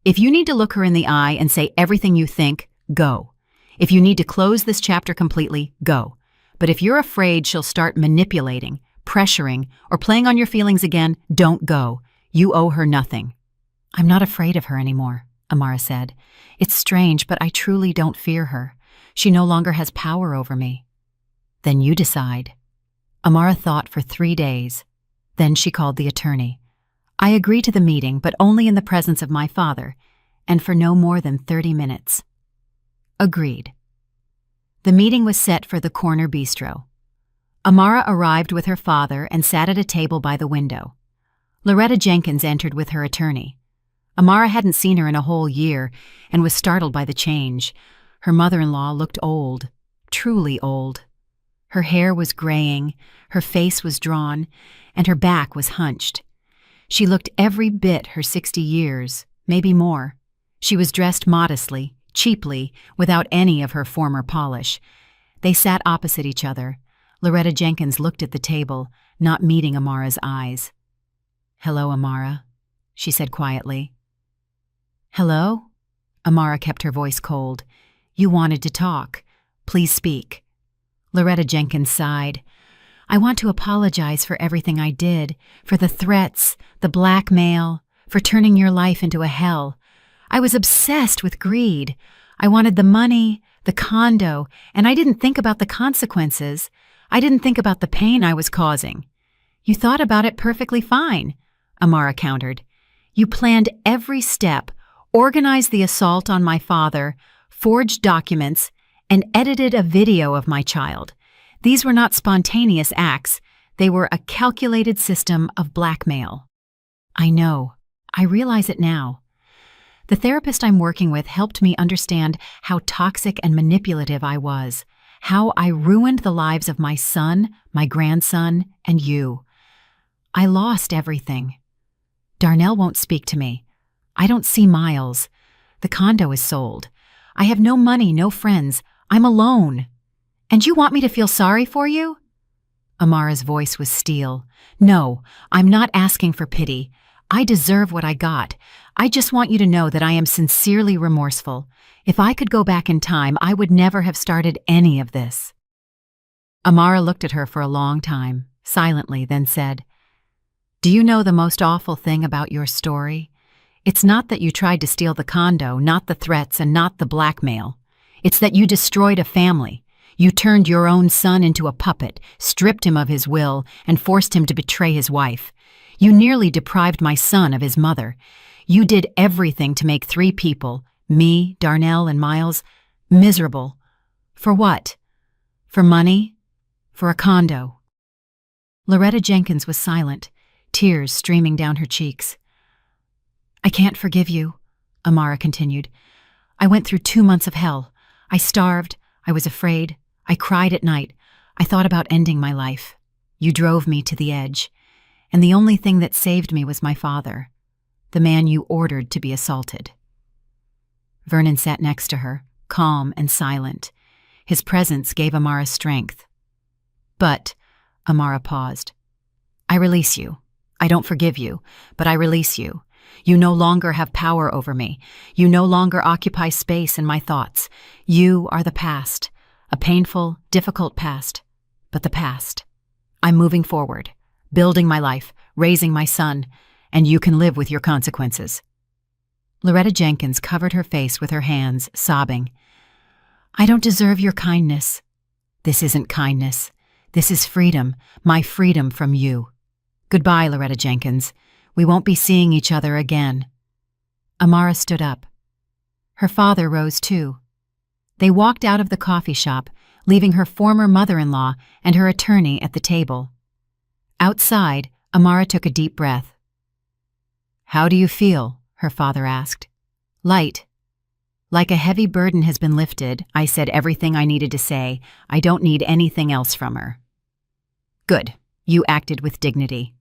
S1: If you need to look her in the eye and say everything you think, go. If you need to close this chapter completely, go. But if you're afraid she'll start manipulating, pressuring, or playing on your feelings again, don't go. You owe her nothing." "I'm not afraid of her anymore," Amara said. "It's strange, but I truly don't fear her. She no longer has power over me." "Then you decide." Amara thought for 3 days. Then she called the attorney. "I agree to the meeting, but only in the presence of my father, and for no more than 30 minutes. "Agreed." The meeting was set for the corner bistro. Amara arrived with her father and sat at a table by the window. Loretta Jenkins entered with her attorney. Amara hadn't seen her in a whole year and was startled by the change. Her mother-in-law looked old, truly old. Her hair was graying, her face was drawn, and her back was hunched. She looked every bit her 60 years, maybe more. She was dressed modestly, cheaply, without any of her former polish. They sat opposite each other. Loretta Jenkins looked at the table, not meeting Amara's eyes. "Hello, Amara," she said quietly. "Hello?" Amara kept her voice cold. "You wanted to talk. Please speak." Loretta Jenkins sighed. "I want to apologize for everything I did, for the threats, the blackmail, for turning your life into a hell. I was obsessed with greed. I wanted the money, the condo, and I didn't think about the consequences. I didn't think about the pain I was causing." "You thought about it perfectly fine," Amara countered. "You planned every step, organized the assault on my father, forged documents, and edited a video of my child. These were not spontaneous acts. They were a calculated system of blackmail." "I know. I realize it now. The therapist I'm working with helped me understand how toxic and manipulative I was, how I ruined the lives of my son, my grandson, and you. I lost everything. Darnell won't speak to me. I don't see Miles. The condo is sold. I have no money, no friends. I'm alone. And you want me to feel sorry for you? Amara's voice was steel. No, I'm not asking for pity. I deserve what I got. I just want you to know that I am sincerely remorseful. If I could go back in time, I would never have started any of this. Amara looked at her for a long time, silently, then said, "Do you know the most awful thing about your story? It's not that you tried to steal the condo, not the threats, and not the blackmail. It's that you destroyed a family. You turned your own son into a puppet, stripped him of his will, and forced him to betray his wife. You nearly deprived my son of his mother. You did everything to make 3 people, me, Darnell, and Miles, miserable. For what? For money? For a condo?" Loretta Jenkins was silent, tears streaming down her cheeks. "I can't forgive you," Amara continued. "I went through 2 months of hell. I starved. I was afraid. I cried at night. I thought about ending my life. You drove me to the edge. And the only thing that saved me was my father, the man you ordered to be assaulted." Vernon sat next to her, calm and silent. His presence gave Amara strength. "But," Amara paused, "I release you. I don't forgive you, but I release you. You no longer have power over me. You no longer occupy space in my thoughts. You are the past, a painful, difficult past, but the past. I'm moving forward, building my life, raising my son, and you can live with your consequences." Loretta Jenkins covered her face with her hands, sobbing. "I don't deserve your kindness." "This isn't kindness. This is freedom, my freedom from you. Goodbye, Loretta Jenkins. We won't be seeing each other again." Amara stood up. Her father rose too. They walked out of the coffee shop, leaving her former mother-in-law and her attorney at the table. Outside, Amara took a deep breath. "How do you feel?" her father asked. "Light. Like a heavy burden has been lifted. I said everything I needed to say. I don't need anything else from her." "Good. You acted with dignity."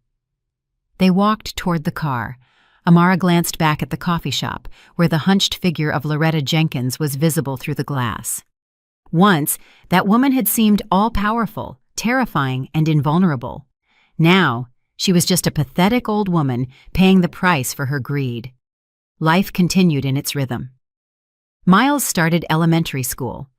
S1: They walked toward the car. Amara glanced back at the coffee shop, where the hunched figure of Loretta Jenkins was visible through the glass. Once, that woman had seemed all-powerful, terrifying, and invulnerable. Now, she was just a pathetic old woman paying the price for her greed. Life continued in its rhythm. Miles started elementary school.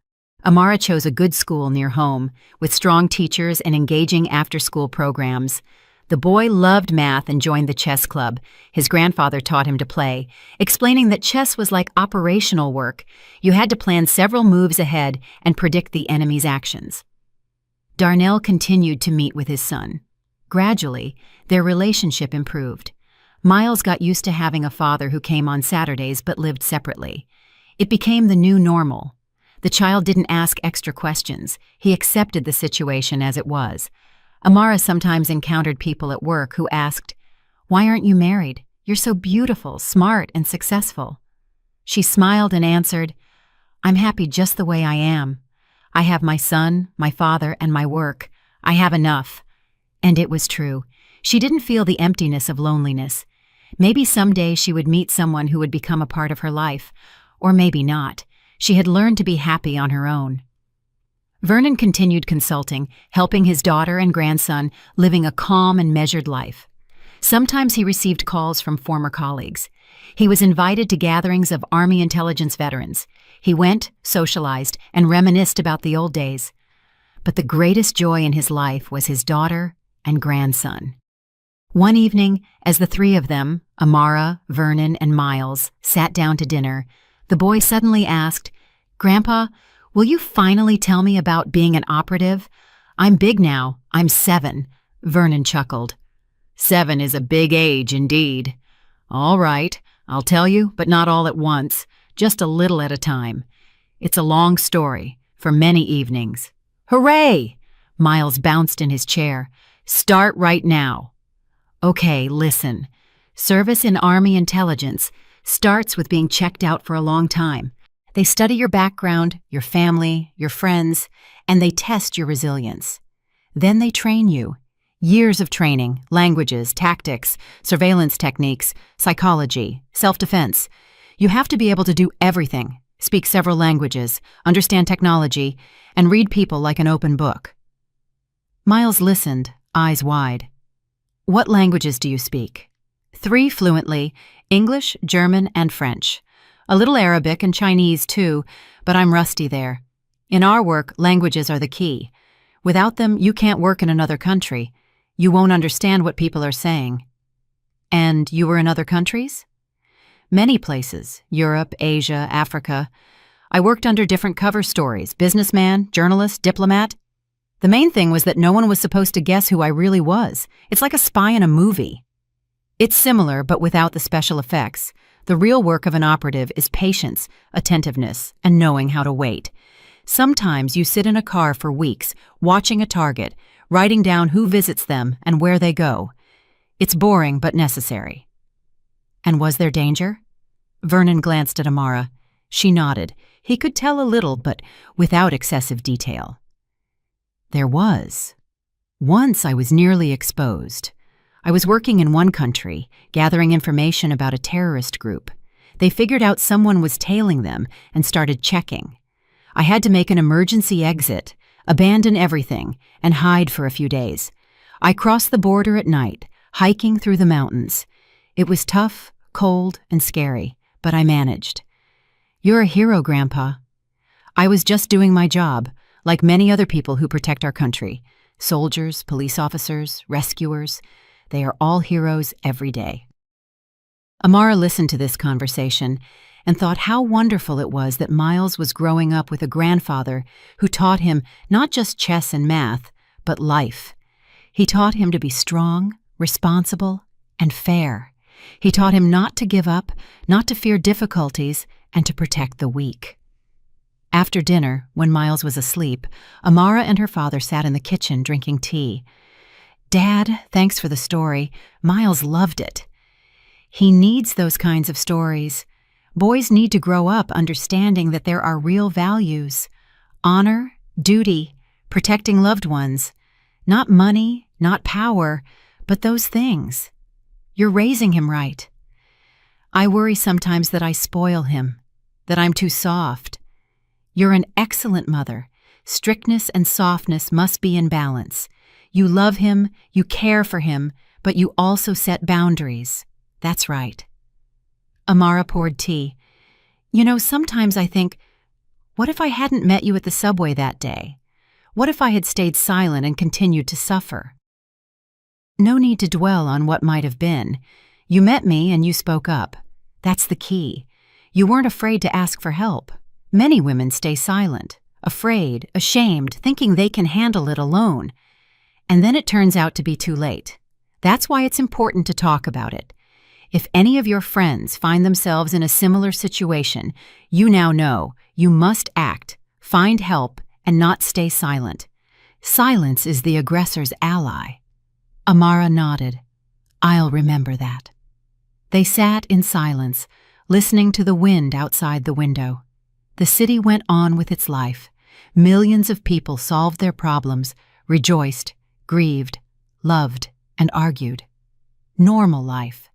S1: Amara chose a good school near home, with strong teachers and engaging after-school programs. The boy loved math and joined the chess club. His grandfather taught him to play, explaining that chess was like operational work. You had to plan several moves ahead and predict the enemy's actions. Darnell continued to meet with his son. Gradually, their relationship improved. Miles got used to having a father who came on Saturdays but lived separately. It became the new normal. The child didn't ask extra questions. He accepted the situation as it was. Amara sometimes encountered people at work who asked, "Why aren't you married? You're so beautiful, smart, and successful." She smiled and answered, "I'm happy just the way I am. I have my son, my father, and my work. I have enough." And it was true. She didn't feel the emptiness of loneliness. Maybe someday she would meet someone who would become a part of her life, or maybe not. She had learned to be happy on her own. Vernon continued consulting, helping his daughter and grandson, living a calm and measured life. Sometimes he received calls from former colleagues. He was invited to gatherings of Army intelligence veterans. He went, socialized, and reminisced about the old days. But the greatest joy in his life was his daughter and grandson. One evening, as the 3 of them, Amara, Vernon, and Miles, sat down to dinner, the boy suddenly asked, "Grandpa, will you finally tell me about being an operative? I'm big now. I'm 7. Vernon chuckled. 7 is a big age indeed. All right, I'll tell you, but not all at once, just a little at a time. It's a long story, for many evenings. Hooray! Miles bounced in his chair. Start right now. Okay, listen. Service in Army intelligence. starts with being checked out for a long time. They study your background, your family, your friends, and they test your resilience. Then they train you. Years of training, languages, tactics, surveillance techniques, psychology, self-defense. You have to be able to do everything, speak several languages, understand technology, and read people like an open book. Miles listened, eyes wide. What languages do you speak? 3 fluently, English, German, and French. A little Arabic and Chinese too, but I'm rusty there. In our work, languages are the key. Without them, you can't work in another country. You won't understand what people are saying. And you were in other countries? Many places, Europe, Asia, Africa. I worked under different cover stories, businessman, journalist, diplomat. The main thing was that no one was supposed to guess who I really was. It's like a spy in a movie. It's similar, but without the special effects. The real work of an operative is patience, attentiveness, and knowing how to wait. Sometimes you sit in a car for weeks, watching a target, writing down who visits them and where they go. It's boring but necessary. And was there danger? Vernon glanced at Amara. She nodded. He could tell a little, but without excessive detail. There was. Once I was nearly exposed. I was working in one country, gathering information about a terrorist group. They figured out someone was tailing them and started checking. I had to make an emergency exit, abandon everything, and hide for a few days. I crossed the border at night, hiking through the mountains. It was tough, cold, and scary, but I managed. You're a hero, Grandpa. I was just doing my job, like many other people who protect our country. Soldiers, police officers, rescuers. They are all heroes every day. Amara listened to this conversation and thought how wonderful it was that Miles was growing up with a grandfather who taught him not just chess and math, but life. He taught him to be strong, responsible, and fair. He taught him not to give up, not to fear difficulties, and to protect the weak. After dinner, when Miles was asleep, Amara and her father sat in the kitchen drinking tea. Dad, thanks for the story. Miles loved it. He needs those kinds of stories. Boys need to grow up understanding that there are real values. Honor, duty, protecting loved ones. Not money, not power, but those things. You're raising him right. I worry sometimes that I spoil him, that I'm too soft. You're an excellent mother. Strictness and softness must be in balance. You love him, you care for him, but you also set boundaries. That's right. Amara poured tea. You know, sometimes I think, what if I hadn't met you at the subway that day? What if I had stayed silent and continued to suffer? No need to dwell on what might have been. You met me and you spoke up. That's the key. You weren't afraid to ask for help. Many women stay silent, afraid, ashamed, thinking they can handle it alone. And then it turns out to be too late. That's why it's important to talk about it. If any of your friends find themselves in a similar situation, you now know you must act, find help, and not stay silent. Silence is the aggressor's ally. Amara nodded. I'll remember that. They sat in silence, listening to the wind outside the window. The city went on with its life. Millions of people solved their problems, rejoiced, grieved, loved, and argued. Normal life.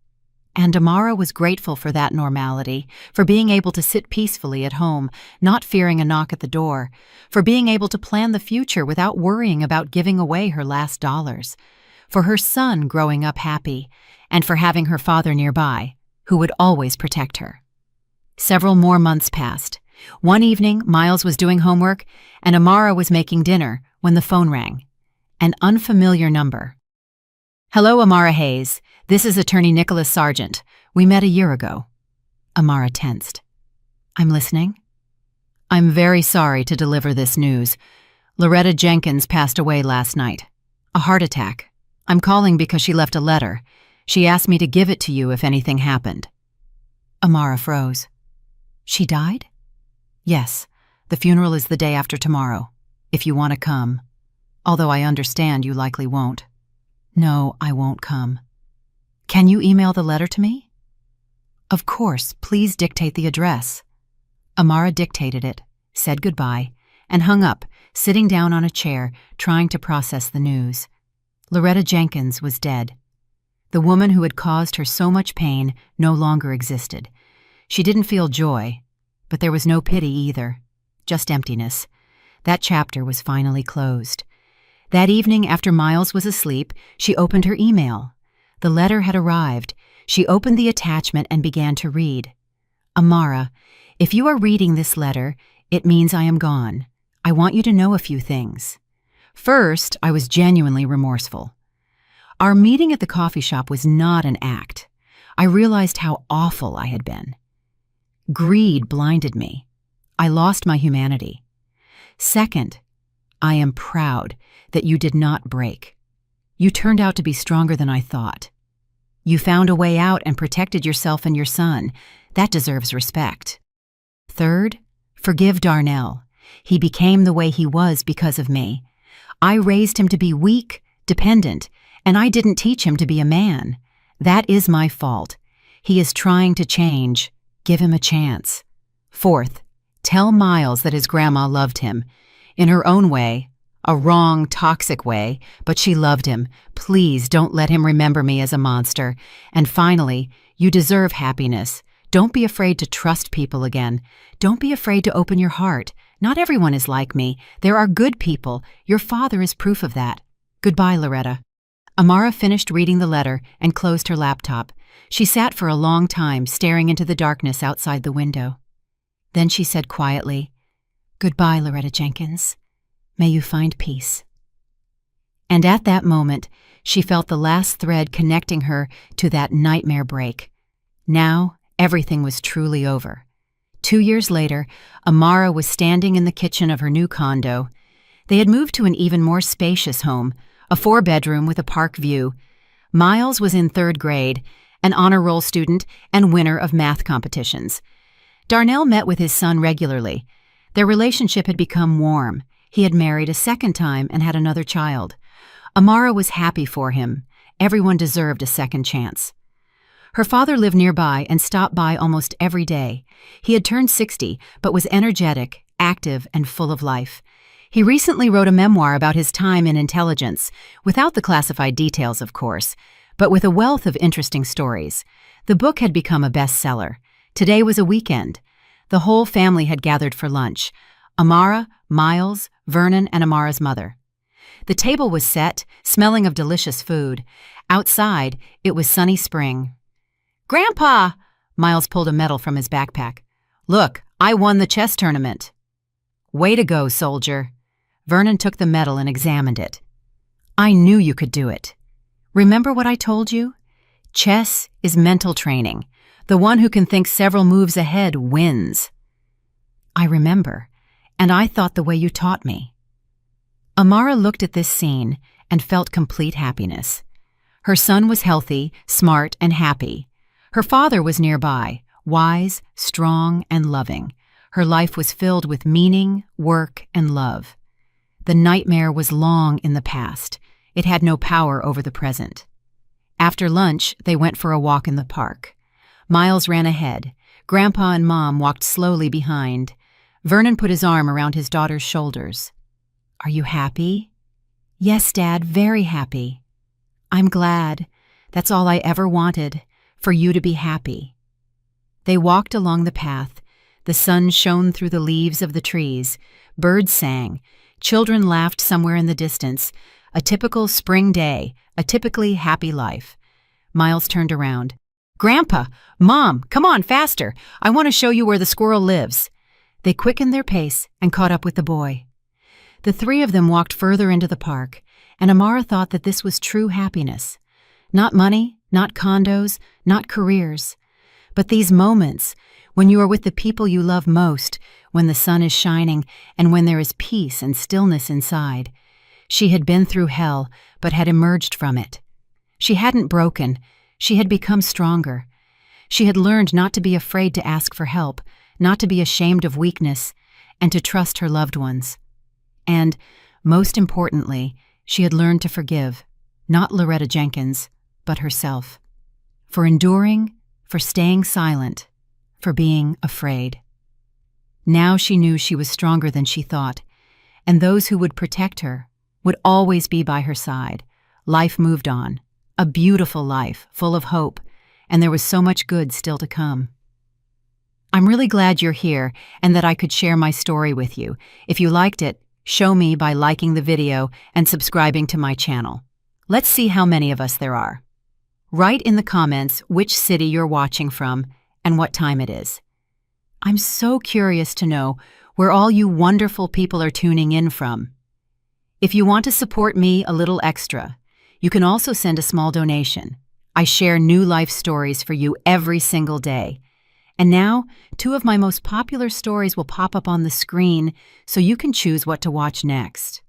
S1: And Amara was grateful for that normality, for being able to sit peacefully at home, not fearing a knock at the door, for being able to plan the future without worrying about giving away her last dollars, for her son growing up happy, and for having her father nearby, who would always protect her. Several more months passed. One evening, Miles was doing homework, and Amara was making dinner when the phone rang. An unfamiliar number. Hello, Amara Hayes. This is Attorney Nicholas Sargent. We met a year ago. Amara tensed. I'm listening. I'm very sorry to deliver this news. Loretta Jenkins passed away last night. A heart attack. I'm calling because she left a letter. She asked me to give it to you if anything happened. Amara froze. She died? Yes. The funeral is the day after tomorrow, if you want to come. Although I understand you likely won't. No, I won't come. Can you email the letter to me? "Of course, please dictate the address." Amara dictated it, said goodbye, and hung up, sitting down on a chair, trying to process the news. Loretta Jenkins was dead. The woman who had caused her so much pain no longer existed. She didn't feel joy, but there was no pity either, just emptiness. That chapter was finally closed. That evening, after Miles was asleep, she opened her email. The letter had arrived. She opened the attachment and began to read. "Amara, if you are reading this letter, it means I am gone. I want you to know a few things. First, I was genuinely remorseful. Our meeting at the coffee shop was not an act. I realized how awful I had been. Greed blinded me. I lost my humanity. Second, I am proud that you did not break. You turned out to be stronger than I thought. You found a way out and protected yourself and your son. That deserves respect. Third, forgive Darnell. He became the way he was because of me. I raised him to be weak, dependent, and I didn't teach him to be a man. That is my fault. He is trying to change. Give him a chance. Fourth, tell Miles that his grandma loved him. In her own way, a wrong, toxic way, but she loved him. Please don't let him remember me as a monster. And finally, you deserve happiness. Don't be afraid to trust people again. Don't be afraid to open your heart. Not everyone is like me. There are good people. Your father is proof of that. Goodbye, Loretta." Amara finished reading the letter and closed her laptop. She sat for a long time, staring into the darkness outside the window. Then she said quietly, "Goodbye, Loretta Jenkins. May you find peace." And at that moment, she felt the last thread connecting her to that nightmare break. Now, everything was truly over. 2 years later, Amara was standing in the kitchen of her new condo. They had moved to an even more spacious home, a 4-bedroom with a park view. Miles was in 3rd grade, an honor roll student and winner of math competitions. Darnell met with his son regularly. Their relationship had become warm. He had married a 2nd time and had another child. Amara was happy for him. Everyone deserved a second chance. Her father lived nearby and stopped by almost every day. He had turned 60, but was energetic, active, and full of life. He recently wrote a memoir about his time in intelligence, without the classified details, of course, but with a wealth of interesting stories. The book had become a bestseller. Today was a weekend. The whole family had gathered for lunch. Amara, Miles, Vernon, and Amara's mother. The table was set, smelling of delicious food. Outside, it was sunny spring. "Grandpa!" Miles pulled a medal from his backpack. "Look, I won the chess tournament." "Way to go, soldier." Vernon took the medal and examined it. "I knew you could do it. Remember what I told you? Chess is mental training. The one who can think several moves ahead wins." "I remember, and I thought the way you taught me." Amara looked at this scene and felt complete happiness. Her son was healthy, smart, and happy. Her father was nearby, wise, strong, and loving. Her life was filled with meaning, work, and love. The nightmare was long in the past. It had no power over the present. After lunch, they went for a walk in the park. Miles ran ahead. Grandpa and Mom walked slowly behind. Vernon put his arm around his daughter's shoulders. "Are you happy?" "Yes, Dad, very happy." "I'm glad. That's all I ever wanted, for you to be happy." They walked along the path. The sun shone through the leaves of the trees. Birds sang. Children laughed somewhere in the distance. A typical spring day, a typically happy life. Miles turned around. "Grandpa! Mom! Come on, faster! I want to show you where the squirrel lives." They quickened their pace and caught up with the boy. The 3 of them walked further into the park, and Amara thought that this was true happiness. Not money, not condos, not careers, but these moments when you are with the people you love most, when the sun is shining, and when there is peace and stillness inside. She had been through hell, but had emerged from it. She hadn't broken. She had become stronger. She had learned not to be afraid to ask for help, not to be ashamed of weakness, and to trust her loved ones. And, most importantly, she had learned to forgive, not Loretta Jenkins, but herself. For enduring, for staying silent, for being afraid. Now she knew she was stronger than she thought, and those who would protect her would always be by her side. Life moved on, a beautiful life, full of hope, and there was so much good still to come. I'm really glad you're here and that I could share my story with you. If you liked it, show me by liking the video and subscribing to my channel. Let's see how many of us there are. Write in the comments which city you're watching from and what time it is. I'm so curious to know where all you wonderful people are tuning in from. If you want to support me a little extra, you can also send a small donation. I share new life stories for you every single day. And now, 2 of my most popular stories will pop up on the screen so you can choose what to watch next.